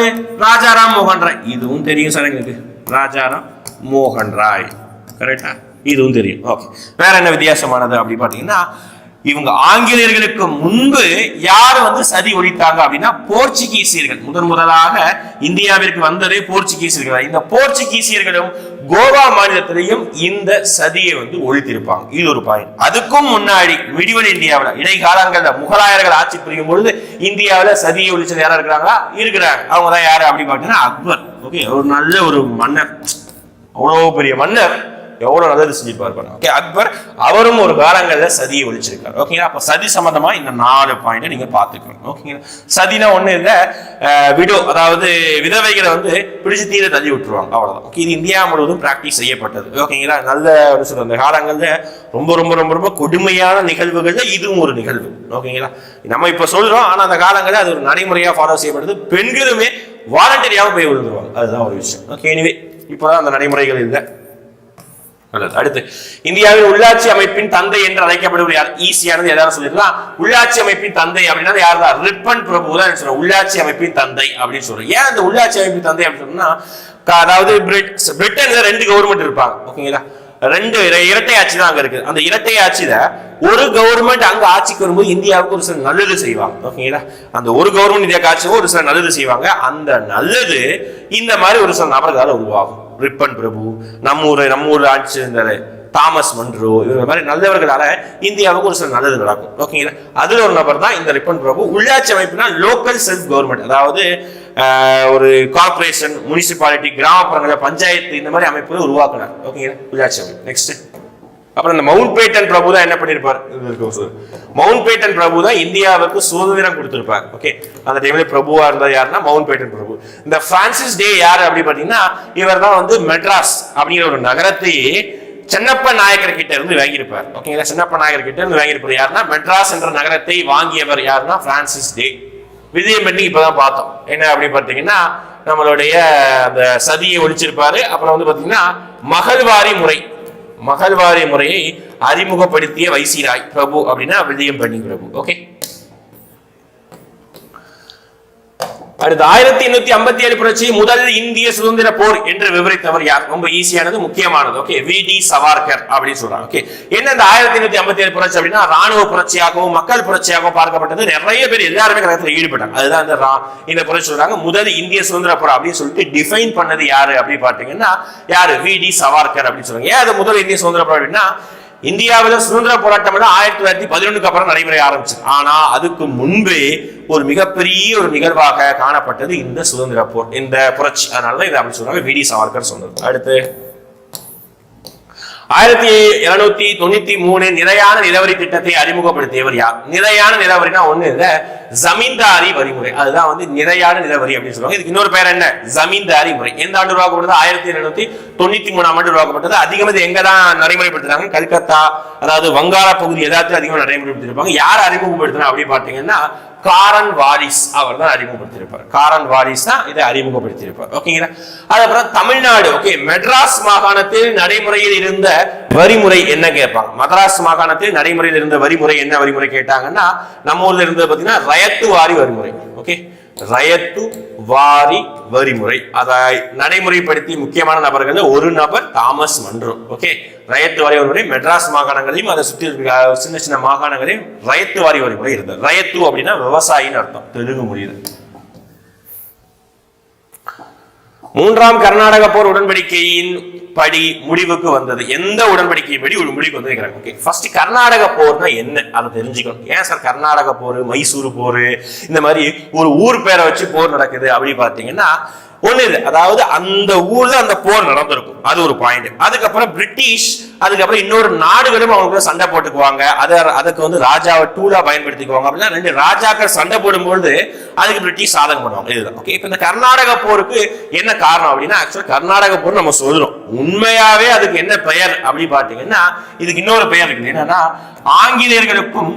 ராஜாராம் மோகன் ராய். இதுவும் தெரியும் சார் எங்களுக்கு, ராஜாராம் மோகன் ராய். கரெக்டா? இதுவும் தெரியும். ஓகே, வேற என்ன வித்தியாசமானது அப்படி பாத்தீங்கன்னா, இவங்க ஆங்கிலேயர்களுக்கு முன்பு யார் வந்து சதி ஒழித்தாங்க அப்படின்னா போர்ச்சுகீசியர்கள். முதலாக இந்தியாவிற்கு வந்ததே போர்ச்சுகீசியர்கள். இந்த போர்ச்சுகீசியர்களும் கோவா மாநிலத்திலையும் இந்த சதியை வந்து ஒழித்திருப்பாங்க. இது ஒரு பாயிண்ட். அதுக்கும் முன்னாடி மிடிவல் இந்தியாவில் இடைக்காலங்கள்ல முகலாயர்கள் ஆட்சி புரியும் பொழுது இந்தியாவில் சதியை ஒழிச்சது யாரா இருக்கிறாங்களா? இருக்கிறாங்க. அவங்க தான் யாரு அப்படி பாத்தீங்கன்னா அக்பர். ஓகே, ஒரு நல்ல ஒரு மன்னர், அவ்வளவு பெரிய மன்னர், எவ்வளவு நல்லது செஞ்சிருப்பாரு. ஓகே, அக்பர் அவரும் ஒரு காலங்கள்ல சதியை ஒழிச்சிருக்காரு. ஓகேங்களா? அப்ப சதி சம்பந்தமா இந்த 4 பாயிண்ட் நீங்க பாத்துக்கணும். ஓகேங்களா? சதினா ஒண்ணு இல்ல, விடோ, அதாவது விதவைகளை வந்து பிடிச்சு தீர தள்ளி விட்டுருவாங்க, அவ்வளவுதான். ஓகே, இது இந்தியா முழுவதும் பிராக்டிஸ் செய்யப்பட்டது. ஓகேங்களா? நல்ல சொல்ற அந்த காலங்கள்ல ரொம்ப ரொம்ப ரொம்ப ரொம்ப கொடுமையான நிகழ்வுகள்ல இதுவும் ஒரு நிகழ்வு. ஓகேங்களா? நம்ம இப்ப சொல்றோம், ஆனா அந்த காலங்கள்ல அது ஒரு நடைமுறையா ஃபாலோ செய்யப்படுது. பெண்களுமே வாலண்டரியாக போய் விழுந்துருவாங்க, அதுதான் ஒரு விஷயம். ஓகே, எனிவே இப்பதான் அந்த நடைமுறைகள் இல்லை. அடுத்து, இந்தியாவின் உள்ளாட்சி அமைப்பின் தந்தை என்று அழைக்கப்படுவது யார்? ஈஸியானது, எல்லாரும் சொல்லிடலாம். உள்ளாட்சி அமைப்பின் தந்தை அப்படின்னா யார் தான்? ரிப்பன் பிரபு தான் சொல்றோம். உள்ளாட்சி அமைப்பின் தந்தை அப்படின்னு சொல்றோம். ஏன் அந்த உள்ளாட்சி அமைப்பின் தந்தை அப்படின்னு சொன்னா, அதாவது பிரிட்டன்ல 2 கவர்மெண்ட் இருப்பாங்க. ஓகேங்களா? 2 இரட்டை ஆட்சி தான் அங்க இருக்கு. அந்த இரட்டை ஆட்சியில ஒரு கவர்மெண்ட் அங்க ஆட்சிக்கு வரும்போது இந்தியாவுக்கு ஒரு சில நல்லது செய்வாங்க. ஓகேங்களா? அந்த ஒரு கவர்மெண்ட் இந்தியாவுக்கு ஆட்சியோ ஒரு சில நல்லது செய்வாங்க. அந்த நல்லது இந்த மாதிரி ஒரு சில நபர்களால் உருவாகும். ரிப்பன் பிரபு, நம்ம ஊர் ஆட்சி இருந்தாரு தாமஸ் மன்றோ, இவங்க மாதிரி நல்லவர்களால இந்தியாவுக்கு ஒரு சில நல்லது நடக்கும். ஓகேங்களா? அதுல ஒரு நபர் தான் இந்த ரிப்பன் பிரபு. உள்ளாட்சி அமைப்புனா லோக்கல் செல்ஃப் கவர்மெண்ட், அதாவது ஒரு கார்பரேஷன், முனிசிபாலிட்டி, கிராமப்புறங்கள பஞ்சாயத்து இந்த மாதிரி அமைப்புகளை உருவாக்குனார். ஓகேங்களா, உள்ளாட்சி அமைப்பு. நெக்ஸ்ட் அப்புறம் இந்த மவுண்ட் பேட்டன் பிரபு தான் என்ன பண்ணிருப்பார்? மவுண்ட் பேட்டன் பிரபு தான் இந்தியாவுக்கு சுதந்திரம் கொடுத்திருப்பார். ஓகே, அந்த டைம்ல பிரபுவா இருந்தார் யாருன்னா மவுண்ட் பேட்டன் பிரபு. இந்த பிரான்சிஸ் டே யாரு அப்படி பாத்தீங்கன்னா இவர் தான் வந்து மெட்ராஸ் அப்படிங்கிற ஒரு நகரத்தை சென்னப்ப நாயக்கர் கிட்ட இருந்து வாங்கியிருப்பார். ஓகேங்களா, சென்னப்ப நாயக்கர் கிட்ட இருந்து வாங்கியிருப்பார். யாருன்னா மெட்ராஸ் என்ற நகரத்தை வாங்கியவர் யாருன்னா பிரான்சிஸ் டே. விஜயம் பண்ணி இப்பதான் பார்த்தோம். என்ன அப்படி பாத்தீங்கன்னா நம்மளுடைய அந்த சதியை ஒழிச்சிருப்பாரு. அப்புறம் வந்து பாத்தீங்கன்னா மகள்வாரி முறையை அறிமுகப்படுத்திய வைசிராய் பிரபு அப்படின்னா வில்லியம் பென்னிங் பிரபு. ஓகே, அடுத்து 1857 புரட்சி முதல் இந்திய சுதந்திர போர் என்று விவரித்தவர் யார்? ரொம்ப ஈஸியானது, முக்கியமானது. ஓகே, வி.டி. சவார்கர் அப்படின்னு சொல்றாங்க. ஓகே, என்ன இந்த 1857 புரட்சி அப்படின்னா ராணுவ புரட்சியாகவும் மக்கள் புரட்சியாகவும் பார்க்கப்பட்டது. நிறைய பேர் எல்லாருமே கழகத்தில் ஈடுபட்டாங்க. அதுதான் இந்த புரட்சி சொல்றாங்க முதல் இந்திய சுதந்திர போர் அப்படின்னு சொல்லிட்டு டிஃபைன் பண்ணது யாரு அப்படி பாத்தீங்கன்னா யாரு? வி.டி. சவார்கர் அப்படின்னு சொல்றாங்க. ஏன் அது முதல் இந்திய சுதந்திர போர் அப்படின்னா இந்தியாவில் சுதந்திர போராட்டம் 1911 அப்புறம் நடைமுறை ஆரம்பிச்சு. ஆனா அதுக்கு முன்பே ஒரு மிகப்பெரிய ஒரு நிகழ்வாக காணப்பட்டது இந்த சுதந்திர போர், இந்த புரட்சி. அதனாலதான் இதை அப்படி சொல்றாங்க, வி.டி. சவார்கர் சொன்னது. அடுத்து 1793 நிலையான நிலவரி திட்டத்தை அறிமுகப்படுத்தியவர் யார்? நிலையான நிலவரினா ஒண்ணு இல்ல, ஜமீன்தாரி வரிமுறை. அதுதான் வந்து நிலையான நிலவரி அப்படின்னு சொல்லுவாங்க. இதுக்கு இன்னொரு பேர் என்ன? ஜமீன்தாரி முறை. எந்த ஆண்டு உருவாக்கப்பட்டது? 1793 ஆண்டு உருவாக்கப்பட்டது. அதிகமாக இது எங்க தான் நடைமுறைப்படுத்துறாங்க? கல்கத்தா, அதாவது வங்காள பகுதி எல்லாத்தையும் அதிகமாக நடைமுறைப்படுத்திருப்பாங்க. யார் அறிமுகப்படுத்தினா அப்படி பாத்தீங்கன்னா காரன் வாரிஸ் அவர் தான் அறிமுகப்படுத்தியிருப்பார். காரன் வாரிஸ் தான் இதை அறிமுகப்படுத்தியிருப்பார். ஓகேங்களா, அதுக்கப்புறம் தமிழ்நாடு. ஓகே, மெட்ராஸ் மாகாணத்தில் நடைமுறையில் இருந்த வரிமுறை என்ன கேட்பாங்க? மദ്രാஸ் மாகாணத்தில் நடைமுறையில் இருந்த வரிமுறை என்ன வரிமுறை கேட்டாங்கன்னா நம்ம ஊர்ல இருந்தது பாத்தீங்கன்னா ரயத்து வாரி வரிமுறை. ஓகே, ரயத்து வாரி வரிமுறை அதை நடைமுறைப்படுத்தி முக்கியமான நபர்கள் ஒரு நபர் தாமஸ் மன்றோ. ஓகே, ரயத்து வாரி வரிமுறை மெட்ராஸ் மாகாணங்களையும் அதை சுற்றி சின்ன சின்ன மாகாணங்களையும் ரயத்து வாரி வரிமுறை இருந்தது. ரயத்து அப்படின்னா விவசாயின்னு அர்த்தம், தெலுங்கு மொழியில். மூன்றாம் கர்நாடக போர் உடன்படிக்கையின் படி முடிவுக்கு வந்தது. எந்த உடன்படிக்கையின் படி முடிவுக்கு வந்து? ஓகே, ஃபர்ஸ்ட் கர்நாடக போர்னா என்ன அதை தெரிஞ்சுக்கணும். ஏன் சார் கர்நாடக போர், மைசூர் போர், இந்த மாதிரி ஒரு ஊர் பேரை வச்சு போர் நடக்குது அப்படி பாத்தீங்கன்னா ஒண்ணு இல்லை, அதாவது அந்த ஊர்ல அந்த போர் நடந்திருக்கும், அது ஒரு பாயிண்ட். அதுக்கப்புறம் பிரிட்டிஷ், அதுக்கப்புறம் இன்னொரு நாடுகளும் அவங்க சண்டை போட்டுக்குவாங்க. அதுக்கு வந்து ராஜாவை டூலா பயன்படுத்திக்குவாங்க. அப்படின்னா ரெண்டு ராஜாக்கள் சண்டை போடும்போது அதுக்கு பிரிட்டிஷ் சாதகம் பண்ணுவாங்க. இதுதான். ஓகே, இப்ப இந்த கர்நாடக போருக்கு என்ன காரணம் அப்படின்னா ஆக்சுவலா கர்நாடக போர் நம்ம சொல்றோம், உண்மையாவே அதுக்கு என்ன பெயர் அப்படி பாத்தீங்கன்னா இதுக்கு இன்னொரு பெயர் இருக்கு. என்னன்னா ஆங்கிலேயர்களுக்கும்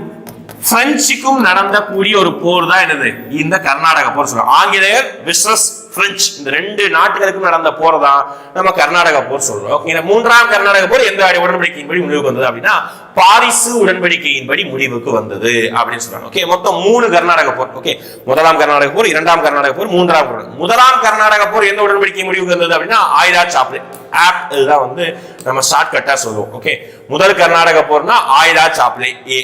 பிரெஞ்சுக்கும் நடந்த கூடிய ஒரு போர் தான் என்னது இந்த கர்நாடக போர் சொல்றோம். ஆங்கிலேயர் விசஸ் பிரெஞ்சு, இந்த ரெண்டு நாட்டுகளுக்கும் நடந்த போர் தான் நம்ம கர்நாடக போர் சொல்றோம். ஓகே, மூன்றாம் கர்நாடக போர் எந்த உடன்படிக்கையின்படி முடிவுக்கு வந்தது அப்படின்னா பாரிசு உடன்படிக்கையின்படி முடிவுக்கு வந்தது அப்படின்னு சொல்றாங்க. ஓகே, மொத்தம் 3 கர்நாடக போர். ஓகே, முதலாம் கர்நாடக போர், இரண்டாம் கர்நாடக போர், மூன்றாம் போர். முதலாம் கர்நாடக போர் எந்த உடன்படிக்கை முடிவுக்கு வந்தது அப்படின்னா ஆயுதா சாப்ளே ஆக்ட். இதுதான் வந்து நம்ம ஷார்ட் கட்டா சொல்லுவோம். ஓகே, முதல் கர்நாடக போர்னா ஆயுதா சாப்ளே ஏ,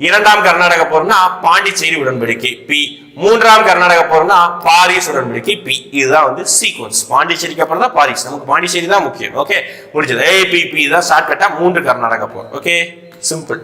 இரண்டாம் கர்நாடக போர்னா பாண்டிச்சேரி உடன்படிக்கை பி, மூன்றாம் கர்நாடக போர்னா பாரிஸ் உடன்படிக்கை பி. இதுதான் வந்து சீக்வன்ஸ். பாண்டிச்சேரிக்கு அப்புறம் தான் பாரிஸ், நமக்கு பாண்டிச்சேரி தான் முக்கியம். ஓகே, முடிஞ்சது. ஏபிபி தான் ஷார்ட் கட்டா 3 கர்நாடக போர். Okay, simple.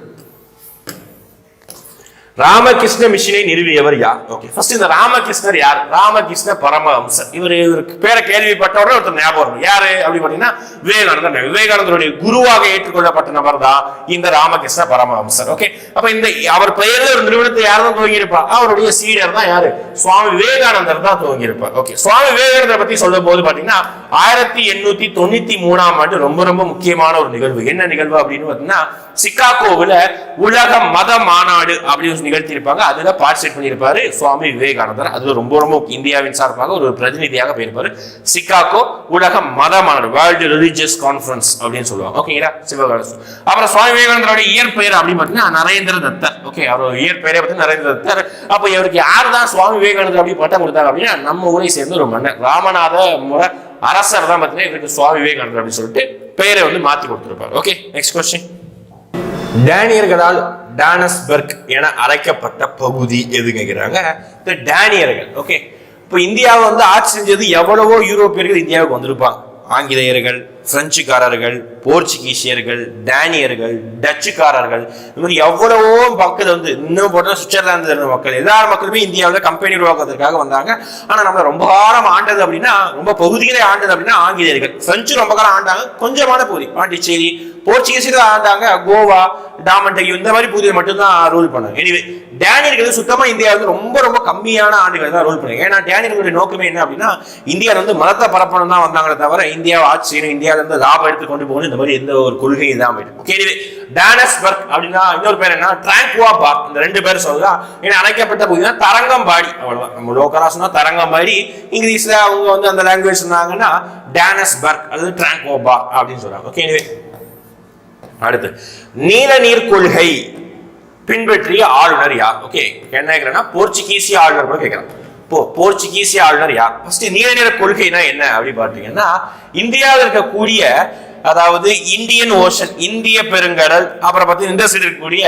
ராமகிருஷ்ண மிஷனை நிறுவியவர் யார்? ஓகே, ஃபர்ஸ்ட் இந்த ராமகிருஷ்ணர் யார்? ராமகிருஷ்ண பரமஹம்சர். இவருக்கு பேரை கேள்விப்பட்டவரை ஒருத்தர் ஞாபகம் யாரு அப்படி பாத்தீங்கன்னா விவேகானந்தர். விவேகானந்தருடைய குருவாக ஏற்றுக்கொள்ளப்பட்ட நபர் தான் இந்த ராமகிருஷ்ண பரமஹம்சர். ஓகே, அப்ப இந்த அவர் பெயர்ல ஒரு நிறுவனத்தை யார் தான் துவங்கி இருப்பார்? அவருடைய சீடர் தான் யாரு? சுவாமி விவேகானந்தர் தான் துவங்கி இருப்பார். ஓகே, சுவாமி விவேகானந்தர் பத்தி சொல்லும் போது பாத்தீங்கன்னா 1893 ஆண்டு ரொம்ப ரொம்ப முக்கியமான ஒரு நிகழ்வு. என்ன நிகழ்வு அப்படின்னு பாத்தீங்கன்னா சிகாகோவில் உலக மத மாநாடு அப்படின்னு நிகழ்த்தி இருப்பாங்க. அதுல பார்ட்டிசிபேட் பண்ணியிருப்பாரு சுவாமி விவேகானந்தர். அது ரொம்ப ரொம்ப இந்தியாவின் சார்பாக ஒரு பிரதிநிதியாக போயிருப்பாரு. சிகாகோ உலக மத மாநாடு, வேர்ல்டு ரிலிஜியஸ் கான்ஃபரன்ஸ் அப்படின்னு சொல்லுவாங்க. ஓகேங்களா, சிவகாசி. அப்புறம் சுவாமி விவேகானந்தரோட இயற்பெயர் அப்படின்னு பார்த்தீங்கன்னா நரேந்திர தத்தர். ஓகே, அவரோட இயற்பெயரை பார்த்தீங்கன்னா நரேந்திர தத்தர். அப்போ இவருக்கு யார் தான் சுவாமி விவேகானந்தர் அப்படி பட்டம் கொடுத்தாங்க அப்படின்னா நம்ம ஊரை சேர்ந்த ஒரு மன்னர் ராமநாத முறை அரசர் தான் பார்த்தீங்கன்னா இவருக்கு சுவாமி விவேகானந்தர் அப்படின்னு சொல்லிட்டு பெயரை வந்து மாற்றி கொடுத்துருப்பாரு. Okay, next question. டேனியர்களால் டானஸ்பர்க் என அழைக்கப்பட்ட பகுதி எது கேட்கிறாங்க? இந்த டேனியர்கள். ஓகே, இப்போ இந்தியாவை வந்து ஆட்சி செஞ்சது எவ்வளவோ யூரோப்பியர்கள் இந்தியாவுக்கு வந்திருப்பாங்க. ஆங்கிலேயர்கள், பிரெஞ்சுக்காரர்கள், போர்ச்சுகீசியர்கள், டேனியர்கள், டச்சுக்காரர்கள், இந்த மாதிரி எவ்வளவோ மக்கள் வந்து இன்னும் போட்டா சுவிட்சர்லாந்து இருந்த மக்கள், எல்லா மக்களுமே இந்தியாவில் கம்பெனி உருவாக்குறதுக்காக வந்தாங்க. ஆனா நம்ம ரொம்ப காலம் ஆண்டது அப்படின்னா, ரொம்ப பகுதிகளை ஆண்டது அப்படின்னா ஆங்கிலேயர்கள். பிரெஞ்சு ரொம்ப காலம் ஆண்டாங்க, கொஞ்சமான பகுதி பாண்டிச்சேரி. போர்ச்சுகீசியர்கள் ஆண்டாங்க கோவா, டாமன்டையூ, இந்த மாதிரி பகுதியை மட்டும்தான் ரூல் பண்ணாங்க. எனிவே டேனியர்கள் சுத்தமா இந்தியாவுக்கு ரொம்ப ரொம்ப கம்மியான ஆண்டுகள் தான் ரூல் பண்ணாங்க. ஏன்னா டேனியர்களுடைய நோக்கமே என்ன அப்படின்னா, இந்தியாவில் வந்து மதத்தை பரப்பணும் தான் வந்தாங்களே தவிர இந்தியாவை ஆட்சி செய்யணும், இந்தியாவில இருந்து லாபம் எடுத்து கொண்டு போகணும், இந்த மாதிரி எந்த ஒரு கொள்கை தான் போயிட்டு. எனிவே டானஸ்பர்க் அப்படின்னா இன்னொரு பேர் என்ன, டிராங்குவா பார்க். இந்த ரெண்டு பேரும் சொல்லலாம். ஏன்னா அணைக்கப்பட்ட பகுதினா தரங்கம்பாடி, அவ்வளவுதான். நம்ம லோக்கலா சொன்னா தரங்கம்பாடி, இங்கிலீஷ்ல அவங்க வந்து அந்த லாங்குவேஜ் சொன்னாங்கன்னா டானஸ்பர்க் அல்லது டிராங்குவா பார்க் அப்படின்னு சொல்றாங்க. எனிவே அடுத்து நீல நீர் கொள்கை பின்பற்றிய ஆளுநர் யார்? ஓகே, என்ன கேக்குறேன்னா போர்ச்சுகீசிய ஆளுநர் கூட கேட்கிறான். போர்ச்சுகீசிய ஆளுநர் யார்? ஃபர்ஸ்ட் நீல நீர கொள்கைனா என்ன அப்படி பாத்தீங்கன்னா, இந்தியாவில் இருக்கக்கூடிய, அதாவது இந்தியன் ஓஷன், இந்திய பெருங்கடல், அப்புறம் பார்த்தீங்கன்னா இந்த சைடு இருக்கக்கூடிய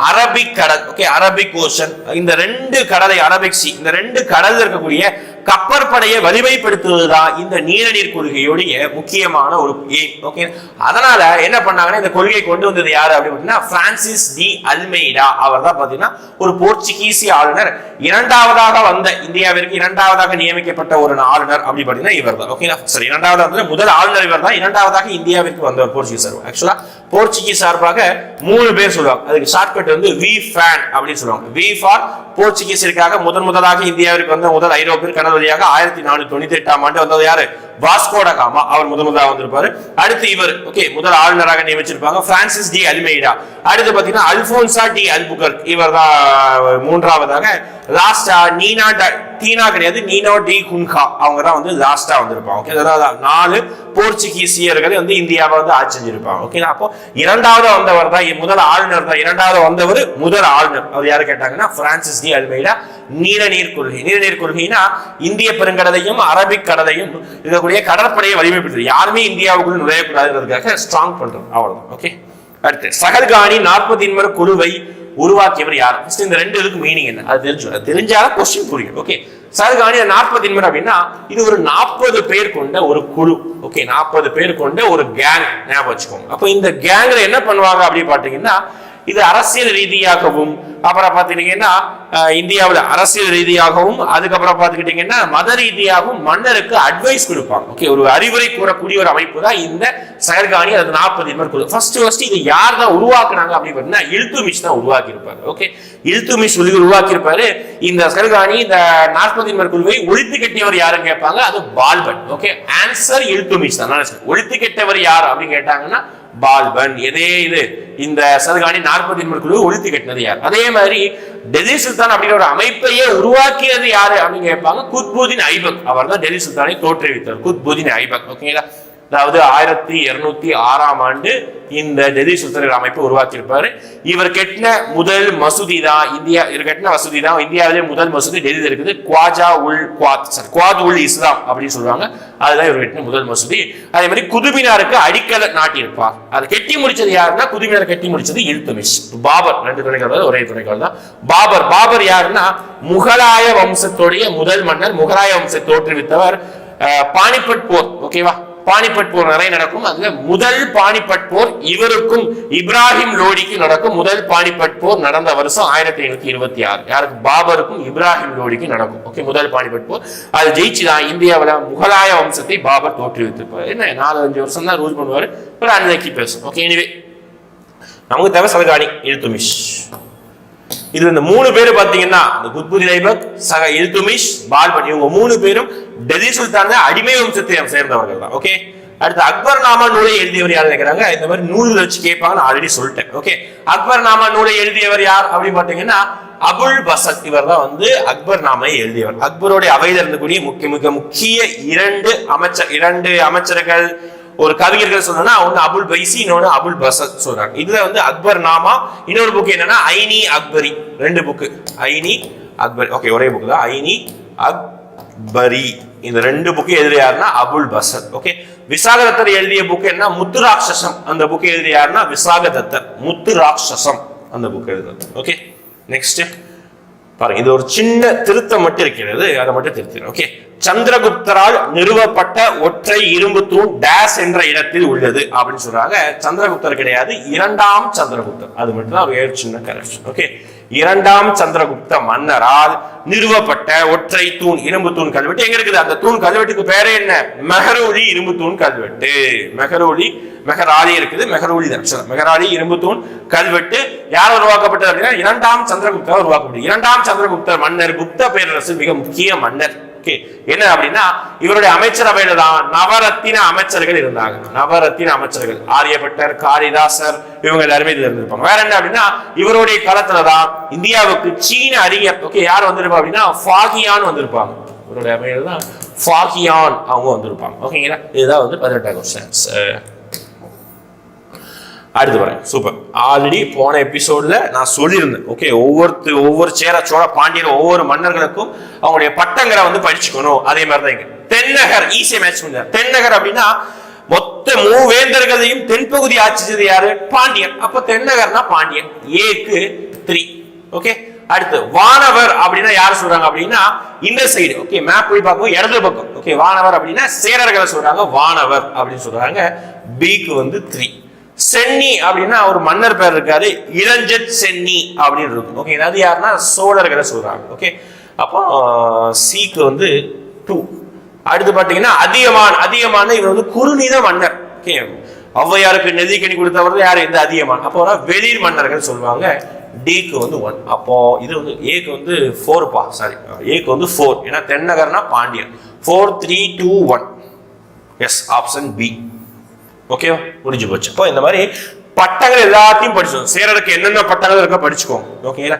அரபிக் கடல், ஓகே, அரபிக் ஓஷன், இந்த ரெண்டு கடலை, அரபிக் சி, இந்த ரெண்டு கடல் இருக்கக்கூடிய கப்பற்படையை வலிமைப்படுத்துவதுதான் இந்த நீலநீர் கொள்கையுடைய முக்கியமான ஒரு எய்ம். ஓகே, அதனால என்ன பண்ணாங்கன்னா, இந்த கொள்கை கொண்டு வந்தது யாரு அப்படின்னா பிரான்சிஸ் டி அல்மெய்டா. அவர் தான் பாத்தீங்கன்னா ஒரு போர்ச்சுகீசிய ஆளுநர். இரண்டாவதாக வந்த, இந்தியாவிற்கு இரண்டாவதாக நியமிக்கப்பட்ட ஒரு ஆளுநர் அப்படி பாத்தீங்கன்னா இவர் தான். ஓகே, சரி, இரண்டாவதாக முதல் ஆளுநர் இவர் தான். இரண்டாவதாக இந்தியாவிற்கு வந்த போர்ச்சுகீஸ். ஆக்சுவலா போர்ச்சுகீஸ் சார்பாக 3 பேர் சொல்லுவாங்க. அதுக்கு ஷார்ட்கட் வந்து வி ஃபேன் அப்படின்னு சொல்லுவாங்க. வி ஃபார் போர்ச்சுகீசியருக்காக முதலாக இந்தியாவிற்கு வந்த முதல் ஐரோப்பியர் கடல் வழியாக 1498ஆம் ஆண்டு வந்தது யாரு? வாஸ்கோ ட காமா. அவர் முதலாக வந்திருப்பாரு. அடுத்து இவர், ஓகே, முதல் ஆளுநராக நியமிச்சிருப்பாங்க பிரான்சிஸ் டி அல்மெய்டா. அடுத்து பாத்தீங்கன்னா அல்போன்சா டி அல்புகர்க், இவர் தான் மூன்றாவதாக. லாஸ்டா டீனா கிடையாது, நீனோ டி குன்ஹா, அவங்க தான் வந்து லாஸ்டா வந்திருப்பாங்க. ஓகே, அதாவது 4 போர்ச்சுகீசியர்கள் வந்து இந்தியாவை வந்து ஆட்சி செஞ்சிருப்பாங்க. ஓகே, அப்போ இரண்டாவது வந்தவர் தான் முதல் ஆளுநர் தான். இரண்டாவது வந்தவர் முதல் ஆளுநர். அவர் யாரு கேட்டாங்கன்னா பிரான்சிஸ் டி அல்மெய்டா. நீலநீர் கொள்கை, நீலநீர் கொள்கைனா இந்திய பெருங்கடலையும் அரபிக் கடலையும் இருக்கக்கூடிய கடற்படையை வலிமைப்படுத்துறது, யாருமே இந்தியாவுக்குள் நுழையக்கூடாதுன்றதுக்காக ஸ்ட்ராங் பண்றது, அவ்வளவுதான். ஓகே, அடுத்து சகல்கானி 40 குழுவை உருவாக்கியவர் யார்? இந்த ரெண்டு இதுக்கு மீனிங் என்ன அது தெரிஞ்சாலும் கொஸ்டின் புரியும். ஓகே, சகல்கானி 40 அப்படின்னா இது ஒரு 40 பேர் கொண்ட ஒரு குழு. ஓகே, 40 பேர் கொண்ட ஒரு கேங் ஞாபகம் வச்சுக்கோங்க. அப்போ இந்த கேங்ல என்ன பண்ணுவாங்க அப்படின்னு பாத்தீங்கன்னா, இது அரசியல் ரீதியாகவும், அப்புறம் பாத்தீங்கன்னா இந்தியாவில் அரசியல் ரீதியாகவும், அதுக்கப்புறம் பாத்துக்கிட்டீங்கன்னா மத ரீதியாகவும் மன்னருக்கு அட்வைஸ் கொடுப்பாங்க. ஓகே, ஒரு அறிவுரை கூறக்கூடிய ஒரு அமைப்பு தான் இந்த சகல்கானி. அது 40 குழு. ஃபர்ஸ்ட் இது யார் தான் உருவாக்குனாங்க அப்படின்னு பாத்தீங்கன்னா இல்துமிஷ் தான் உருவாக்கி இருப்பாரு. ஓகே, இல்துமிஷ் உருவாக்கி இருப்பாரு. இந்த சகல்கானி இந்த 40 குழுவை ஒழித்து கட்டியவர் யாருன்னு கேட்பாங்க. அது பால்பன். ஓகே, ஆன்சர் இல்துமிஷ் தான். ஒழித்து கெட்டவர் யார் அப்படின்னு கேட்டாங்கன்னா பால்பன். எதே இது இந்த சகல்கானி 40 குழு ஒழித்து கட்டினது யார்? அதே மாதிரி டெல்லி சுல்தான் அப்படிங்கிற ஒரு அமைப்பையே உருவாக்கியது யாரு அப்படின்னு கேட்பாங்க. குத்புதீன் ஐபக். அவர் தான் டெல்லி சுல்தானை தோற்றுவித்தார். குத்புதீன் ஐபக். ஓகேங்களா, அதாவது 1206ஆம் ஆண்டு இந்த டெல்லி சுல்தானின் அமைப்பு உருவாக்கி இருப்பாரு. இவர் கட்டின முதல் மசூதி தான் இந்தியாவிலே முதல் மசூதி டெல்லியில் இருக்குது. குவாத் உல் இஸ்லாம் அப்படின்னு சொல்லுவாங்க. அதுதான் இவர் கட்டின முதல் மசூதி. அதே மாதிரி குதுமினாருக்கு அடிக்கல நாட்டியிருப்பார். அதை கட்டி முடிச்சது யாருன்னா, குதுமினார் கட்டி முடிச்சது இல்துமிஷ். பாபர் 2 துணைக்காரர், ஒரே துணைக்காரர் தான் பாபர். பாபர் யாருன்னா முகலாய வம்சத்துடைய முதல் மன்னர். முகலாய வம்சத்தை தோற்றுவித்தவர். பானிபட் போர், ஓகேவா, பானிபட் போர் நிறைய நடக்கும். அதுல முதல் பானிபட் போர் இவருக்கும் இப்ராஹிம் லோடிக்கும் நடக்கும். முதல் பானிபட் போர் நடந்த வருஷம் 1526. யாருக்கு? பாபருக்கும் இப்ராஹிம் லோடிக்கும் நடக்கும். ஓகே, முதல் பானிபட் போர். அது ஜெயிச்சுதான் இந்தியாவில் முகலாய வம்சத்தை பாபர் தோற்றுவித்திருப்பார். என்ன 4-5 வருஷம் தான் ரூல் பண்ணுவாரு. ஒரு அன்னைக்கு பேசும். ஓகே, எனிவே நமக்கு தேவை சகல்கானி, இல்துமிஷ். இது இந்த 3 பேர் பாத்தீங்கன்னா குத்புதீன் ஐபக், இல்துமிஷ், பால்பன், இவங்க 3 பேரும் டெல்லி சுல்தான் அடிமை வம்சத்தை சேர்ந்தவர்கள் தான். ஓகே, அடுத்து அக்பர் நாமா நூலை எழுதியவர் யார் நினைக்கிறாங்க. இந்த மாதிரி நூல்கள் வச்சு கேட்பாங்க, நான் ஆல்ரெடி சொல்லிட்டேன். ஓகே, அக்பர் நாமா நூலை எழுதியவர் யார் அப்படின்னு பாத்தீங்கன்னா அபுல் பசத். இவர் தான் வந்து அக்பர் நாமை எழுதியவர். அக்பருடைய அவையில் இருந்தக்கூடிய முக்கிய 2 அமைச்சர்கள், ஒரு கவிஞர்கள் சொன்னா ஒன்னு அபுல் பைசி, இன்னொன்னு அபுல் பசத் சொல்றாங்க. இதுல வந்து அக்பர் நாமா, இன்னொரு புக் என்னன்னா ஐனி அக்பரி. 2 புக், ஐனி அக்பரி. ஓகே, ஒரே புக் தான், ஐனி அக்பரி. இந்த 2 புக் எழுதிய யாருன்னா அபுல் பசத். ஓகே, விசாகதத்தர் எழுதிய புக் என்ன? முத்துராட்சசம். அந்த புக் எழுதிய யாருன்னா விசாகதத்தர். முத்துராட்சசம் அந்த புக் எழுதுறது. ஓகே, நெக்ஸ்ட் பாருங்க, இது ஒரு சின்ன திருத்தம் மட்டும் இருக்கிறது, அதை மட்டும் திருத்தம். ஓகே, சந்திரகுப்தரால் நிறுவப்பட்ட ஒற்றை இரும்பு தூண் டேஸ் என்ற இடத்தில் உள்ளது அப்படின்னு சொல்றாங்க. சந்திரகுப்தர் கிடையாது, இரண்டாம் சந்திரகுப்தர். அது மட்டும் தான் ஒரு சின்ன கரெக்ஷன். ஓகே, இரண்டாம் சந்திரகுப்த மன்னரால் நிறுவப்பட்ட ஒற்றை தூண் இரும்பு தூண் கல்வெட்டு எங்க இருக்குது? அந்த தூண் கல்வெட்டுக்கு பேரே என்ன? மெஹரௌலி இரும்பு தூண் கல்வெட்டு. மெஹராலி இருக்குது, மெஹரௌலி தான். மெஹராலி இரும்பு தூண் கல்வெட்டு யார் உருவாக்கப்பட்டது அப்படின்னா இரண்டாம் சந்திரகுப்தர் உருவாக்கப்பட்டது. இரண்டாம் சந்திரகுப்தர் மன்னர், குப்த பேரரசு மிக முக்கிய மன்னர். என்ன அப்படின்னா இவருடைய அமைச்சரவையில தான் நவரத்தின அமைச்சர்கள் இருந்தாங்க. நவரத்தின அமைச்சர்கள் ஆரியபட்டர், காளிதாசர், இவங்க எல்லாருமே இதுல இருந்திருப்பாங்க. வேற என்ன அப்படின்னா இவருடைய காலத்துலதான் இந்தியாவுக்கு சீன அறிஞர் யார் வந்திருப்பா அப்படின்னா ஃபாகியான் வந்திருப்பாங்க. இவருடைய அமைச்சர் தான் ஃபாகியான், அவங்க வந்திருப்பாங்க. ஓகேங்களா, இதுதான் வந்து 18வது கொஸ்டின். அடுத்து வரேன். சூப்பர். ஆல்ரெடி போன எபிசோட்ல நான் சொல்லியிருந்தேன். ஓகே, ஒவ்வொரு சோழ பாண்டியர் ஒவ்வொரு மன்னர்களுக்கும் அவங்களுடைய பட்டங்களை வந்து படிச்சுக்கணும். அதே மாதிரிதான் இங்க தென்னகர் ஈஸியா மேட்ச் பண்ணார். தென்னகர் அப்படின்னா மொத்த மூவேந்தர்களையும் தென்பகுதி ஆட்சி செய்தது யாரு? பாண்டியன். அப்ப தென்னகர்னா பாண்டியன். ஏக்கு 3. ஓகே, அடுத்து வானவர் அப்படின்னா யாரு சொல்றாங்க அப்படின்னா இந்த சைடு. ஓகே, மேப் போய் பார்க்கும் இடது பக்கம். ஓகே, வானவர் அப்படின்னா சேரர்களை சொல்றாங்க, வானவர் அப்படின்னு சொல்றாங்க. பிக்கு வந்து 3. சென்னி அப்படின்னா ஒரு மன்னர் பேர் இருக்காரு, இளஞ்சத் சென்னி அப்படின்னு இருக்கும். ஓகே, அது யாருன்னா சோழர்களை சொல்றாங்க. ஓகே, அப்போ சிக்கு வந்து 2. அடுத்து பாத்தீங்கன்னா அதியமான இவர் வந்து குறுநில மன்னர். ஓகே, ஔவையாருக்கு நெதிக்கணி கொடுத்தவர் யாரு? இந்த அதியமான். அப்போ வெளிர் மன்னர்கள் சொல்லுவாங்க. டிக்கு வந்து 1. அப்போ இது வந்து ஏக்கு வந்து 4பா. சாரி, ஏக்கு வந்து 4. ஏன்னா தென்னகர்னா பாண்டியன். 4 3 2 1. Yes, option B. ஓகே, முடிஞ்சு போச்சு. இப்போ இந்த மாதிரி பட்டங்கள் எல்லாத்தையும் படிச்சோம். சேரருக்கு என்னென்ன பட்டங்கள் இருக்க படிச்சுக்கோங்க. ஓகேங்களா,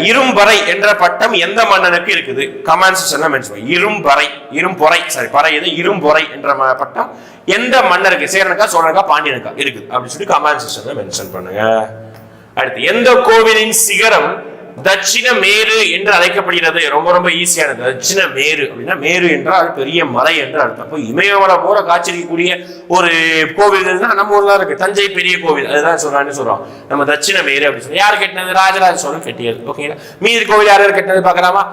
இரும்பறை என்ற பட்டம் எந்த மன்னனுக்கு இருக்குது? கமெண்ட் செக்ஷன்ல மென்ஷன் பண்ணுங்க. இரும்பொறை என்ற பட்டம் எந்த மன்னருக்கு? சேரனுக்கா, சோழனுக்கா, பாண்டியனுக்கா இருக்குது அப்படின்னு சொல்லி கமெண்ட் செக்ஷன்ல மென்ஷன் பண்ணுங்க. அடுத்து, எந்த கோவிலின் சிகரம் தட்சிண மேரு என்று அழைக்கப்படுகிறது? ரொம்ப ரொம்ப ஈஸியானது. தட்சிண மேரு அப்படின்னா மேரு என்றால் பெரிய மலை என்று அர்த்தம். அப்போ இமயமலை போல காட்சியளிக்கக்கூடிய ஒரு கோவில் தான் நம்ம ஊர்ல இருக்கு, தஞ்சை பெரிய கோவில். அதுதான் சொல்றோம் நம்ம தட்சிண மேரு அப்படின்னு சொல்லி. யார் கட்டினது? ராஜராஜ சோழன் கட்டியது. ஓகேங்களா, மீதி கோவில் யார் கட்டினது பார்க்கலாமா?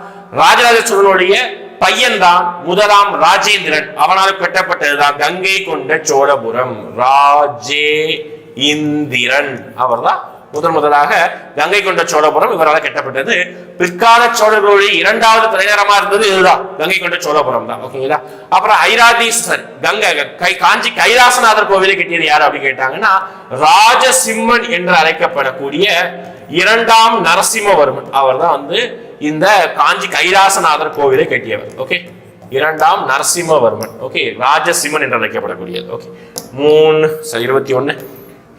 ராஜராஜ சோழனுடைய பையன் தான் முதலாம் ராஜேந்திரன். அவனால் கட்டப்பட்டதுதான் கங்கை கொண்ட சோழபுரம். ராஜேந்திரன் அவர் தான் முதலாக கங்கை கொண்ட சோழபுரம் இவரால் கட்டப்பட்டது. பிற்கால சோழர்களுடைய 2வது தலைநகரமா இருந்தது இதுதான், கங்கை கொண்ட சோழபுரம் தான். ஓகேங்களா, அப்புறம் ஐராதீஸ்வரர் காஞ்சி கைலாசநாதர் கோவிலை கட்டியது யாரு அப்படின்னு கேட்டாங்கன்னா ராஜசிம்மன் என்று அழைக்கப்படக்கூடிய 2ஆம் நரசிம்மவர்மன். அவர் தான் வந்து இந்த காஞ்சி கைலாசநாதர் கோவிலை கட்டியவர். ஓகே, 2ஆம் நரசிம்மவர்மன். ஓகே, ராஜசிம்மன் என்று அழைக்கப்படக்கூடியது. ஓகே, 21.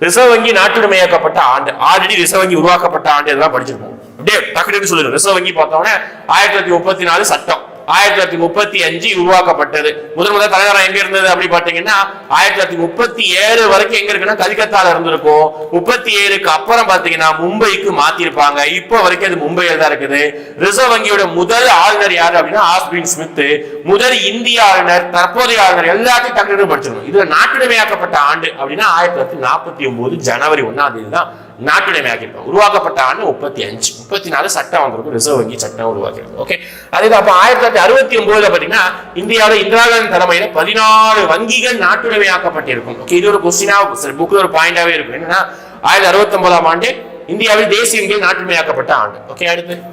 ரிசர்வ் வங்கி நாட்டுடைமையாக்கப்பட்ட ஆண்டு. ஆல்ரெடி ரிசர்வ் வங்கி உருவாக்கப்பட்ட ஆண்டு இதெல்லாம் படிச்சிருக்கோம். அப்படியே டக்குனு சொல்லுங்க. ரிசர்வ் வங்கி பார்த்தோம்னா 1934 சட்டம், 1935 உருவாக்கப்பட்டது. முதல் தலைநகரம் எங்க இருந்தது அப்படி பாத்தீங்கன்னா 1937 வரைக்கும் எங்க இருக்குன்னா கல்கத்தால இருந்திருக்கும். 37க்கு அப்புறம் பாத்தீங்கன்னா மும்பைக்கு மாத்திருப்பாங்க. இப்போ வரைக்கும் அது மும்பையில தான் இருக்குது. ரிசர்வ் வங்கியோட முதல் ஆளுநர் யாரு அப்படின்னா ஆஸ்பின் ஸ்மித். முதல் இந்திய ஆளுநர், தற்போதைய ஆளுநர் எல்லாத்தையும் டக்குனு படிச்சிருக்கணும். இதுல நாட்டுடைமையாக்கப்பட்ட ஆண்டு அப்படின்னா 1949 ஜனவரி 1ஆம் தேதி தான் நாட்டுடைமையாக்கிருப்பாங்க. உருவாக்கப்பட்ட ஆண்டு 35. 34 சட்டம் வந்திருக்கும், ரிசர்வ் வங்கி சட்டம் உருவாக்கிருக்கு. ஓகே, அதேதான். அப்ப 1969 பாத்தீங்கன்னா இந்தியாவில இந்திரா காந்தி தலைமையில 14 வங்கிகள் நாட்டுடைமையாக்கப்பட்டிருக்கும். ஓகே, இது ஒரு கொஸ்டினா புக்ல ஒரு பாயிண்டாவே இருக்கும். என்னன்னா 1969ஆம் ஆண்டு இந்தியாவில் தேசிய வங்கிகள் நாட்டுடைமையாக்கப்பட்ட ஆண்டு. ஓகே, அடுத்து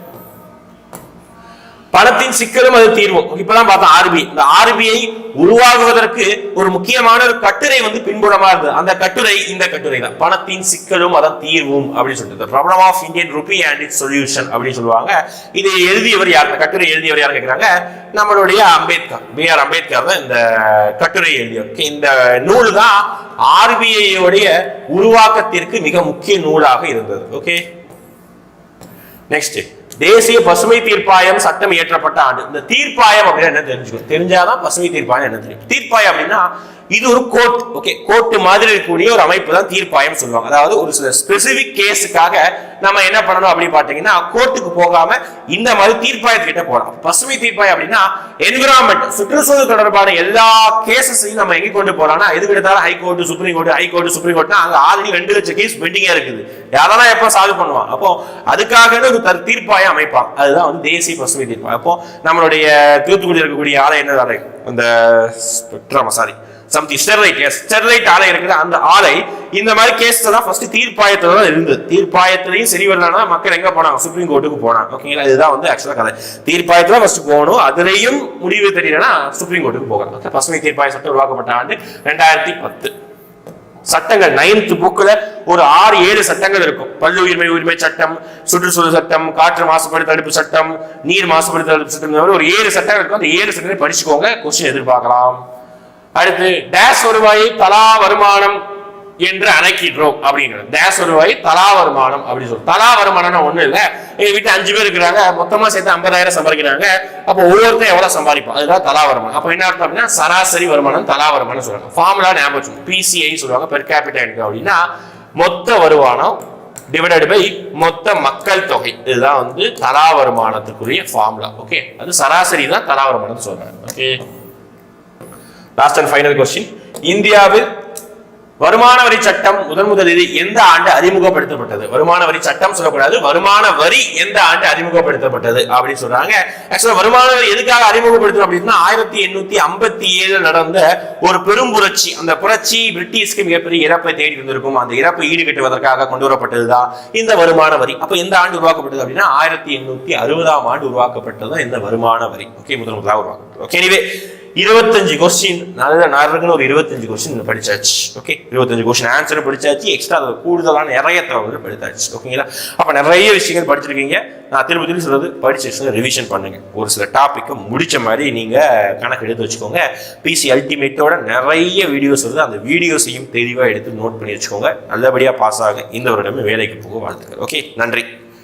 பணத்தின் சிக்கலும் அது தீர்வும். இப்பதான் பார்த்தோம் ஆர்பிஐ. இந்த ஆர்பிஐ உருவாகுவதற்கு ஒரு முக்கியமான ஒரு கட்டுரை வந்து பின்புலமா இருந்தது. அந்த கட்டுரை இந்த கட்டுரை தான், பணத்தின் சிக்கலும் அதன் தீர்வும் அப்படின்னு சொல்லிட்டு problem of Indian rupee and its solution அப்படின்னு சொல்லுவாங்க. இது எழுதியவர் யார்? இந்த கட்டுரை எழுதியவர் யார் கேட்கிறாங்க? நம்மளுடைய அம்பேத்கர், B.R. அம்பேத்கர் தான் இந்த கட்டுரை எழுதியவர். இந்த நூல் தான் ஆர்பிஐ உடைய உருவாக்கத்திற்கு மிக முக்கிய நூலாக இருந்தது. ஓகே, நெக்ஸ்ட், தேசிய பசுமை தீர்ப்பாயம் சட்டம் இயற்றப்பட்ட ஆண்டு. இந்த தீர்ப்பாயம் அப்படின்னா என்ன தெரிஞ்சுக்கணும், தெரிஞ்சாதான் பசுமை தீர்ப்பாயம் என்ன தெரியும். தீர்ப்பாயம் அப்படின்னா இது ஒரு கோர்ட். ஓகே, கோர்ட் மாதிரி இருக்கக்கூடிய ஒரு அமைப்பு தான் தீர்ப்பாயம் சொல்லுவாங்க. அதாவது ஒரு சில ஸ்பெசிபிக் கேஸுக்காக நம்ம என்ன பண்ணணும் அப்படின்னு பாத்தீங்கன்னா கோர்ட்டுக்கு போகாம இந்த மாதிரி தீர்ப்பாயத்துக்கிட்ட போறோம். பசுமை தீர்ப்பாயம் அப்படின்னா என்விரான்மெண்ட், சுற்றுச்சூழல் தொடர்பான எல்லா கேசஸையும் நம்ம எங்க கொண்டு போறோம்னா எதுக்கு எடுத்தாலும் high court, supreme court, high court, supreme கோர்ட்னா அங்க ஆல்ரெடி 2 லட்சம் கேஸ் பெண்டிங்கா இருக்குது. யாரெல்லாம் எப்ப சால்வ் பண்ணுவான்? அப்போ அதுக்காக ஒரு தீர்ப்பாயம் அமைப்பாங்க. அதுதான் வந்து தேசிய பசுமை தீர்ப்பாயம். அப்போ நம்மளுடைய தூத்துக்குடி இருக்கக்கூடிய ஆலை என்ன ஆலை, அந்த ஸ்டெர்லைட் ஆலை இருக்குது. அந்த ஆலை இந்த மாதிரி கேஸ் தான் ஃபர்ஸ்ட் தீர்ப்பாயத்துல தான் இருந்தது. தீர்ப்பாயத்திலையும் சரி வரலன்னா மக்கள் எங்க போனாங்க? சுப்ரீம் கோர்ட்டுக்கு போனாங்க. ஓகேங்களா, இதுதான் வந்து ஆக்சுவலா கதை. தீர்ப்பாயத்துல ஃபர்ஸ்ட் போகணும், அதுலயும் முடிவு தெரியலன்னா சுப்ரீம் கோர்ட்டுக்கு போகலாம். பசுமை தீர்ப்பாய சட்டம் உருவாக்கப்பட்ட ஆண்டு 2010. சட்டங்கள் 9th புக்ல ஒரு 6-7 சட்டங்கள் இருக்கும். பள்ளி உரிமை சட்டம், சுற்றுச்சூழல் சட்டம், காற்று மாசுபாடு தடுப்பு சட்டம், நீர் மாசுபாடு தடுப்பு சட்டம், ஒரு 7 சட்டங்கள் இருக்கும். அந்த 7 சட்டங்களை படிச்சுக்கோங்க, கொஸ்டின் எதிர்பார்க்கலாம். அடுத்து டேஷ் வருவாயை தலா வருமானம் என்று அணைக்கின்றோம் அப்படிங்கிறது. டேஷ் வருவாய் தலா வருமானம் அப்படின்னு சொல்லி. தலா வருமானம் ஒண்ணு இல்ல, எங்க வீட்டுல 5 பேர் இருக்கிறாங்க, மொத்தமா சேர்த்து 50,000 சம்பாதிக்கிறாங்க. அப்போ ஒவ்வொருத்தரும் எவ்வளவு சம்பாதிப்போம், அதுதான் தலா வருமானம். அப்ப என்ன அர்த்தம் அப்படின்னா சராசரி வருமானம் தலா வருமானம் சொல்றாங்க. ஃபார்முலா ஞாபகம், PCI சொல்லுவாங்க, பெர் கேபிட்டா இன்கம் அப்படின்னா மொத்த வருமானம் டிவைடட் பை மொத்த மக்கள் தொகை. இதுதான் வந்து தலா வருமானத்துக்குரிய ஃபார்முலா. ஓகே, அது சராசரி தான் தலா வருமானம் சொல்றாங்க. Okay, last and final question. இந்தியாவில் வருமான வரி சட்டம் முதலில் எந்த ஆண்டு அறிமுகப்படுத்தப்பட்டது? வருமான வரி சட்டம் சொல்லக்கூடாது, வருமான வரி எந்த ஆண்டு அறிமுகப்படுத்தப்பட்டது அப்படின்னு சொல்றாங்க. ஆக்சுவலா வருமான வரி எதுக்காக அறிமுகப்படுத்தணும் அப்படின்னா 1857 நடந்த ஒரு பெரும் புரட்சி. அந்த புரட்சி பிரிட்டிஷ்க்கு மிகப்பெரிய இறப்பை தேடி வந்திருக்கும். அந்த இறப்பை ஈடுகட்டுவதற்காக கொண்டு வரப்பட்டதுதான் இந்த வருமான வரி. அப்ப எந்த ஆண்டு உருவாக்கப்பட்டது அப்படின்னா 1860ஆம் ஆண்டு உருவாக்கப்பட்டது இந்த வருமான வரி. ஓகே, முதலாக உருவாக்கப்பட்டது. ஓகே, எனிவே 25 கொஸ்டின் ஒரு 25 கொஸ்டின் படிச்சாச்சு. ஓகே, 25 கொஸ்டின் ஆன்சர் படிச்சாச்சு. எக்ஸ்ட்ரா கூடுதலான நிறைய தகவல்கள் படித்தாச்சு. ஓகேங்களா, அப்ப நிறைய விஷயங்கள் படிச்சிருக்கீங்க. நான் திரும்ப சொல்றது படிச்சு ரிவிஷன் பண்ணுங்க. ஒரு சில டாபிக்கை முடிச்ச மாதிரி நீங்க கணக்கு எடுத்து வச்சுக்கோங்க. பிசி அல்டிமேட்டோட நிறைய வீடியோஸ் வருது, அந்த வீடியோஸையும் தெளிவா எடுத்து நோட் பண்ணி வச்சுக்கோங்க. நல்லபடியா பாஸ் ஆக இந்த வருடமே வேலைக்கு போக வாழ்த்துக்கள். ஓகே, நன்றி.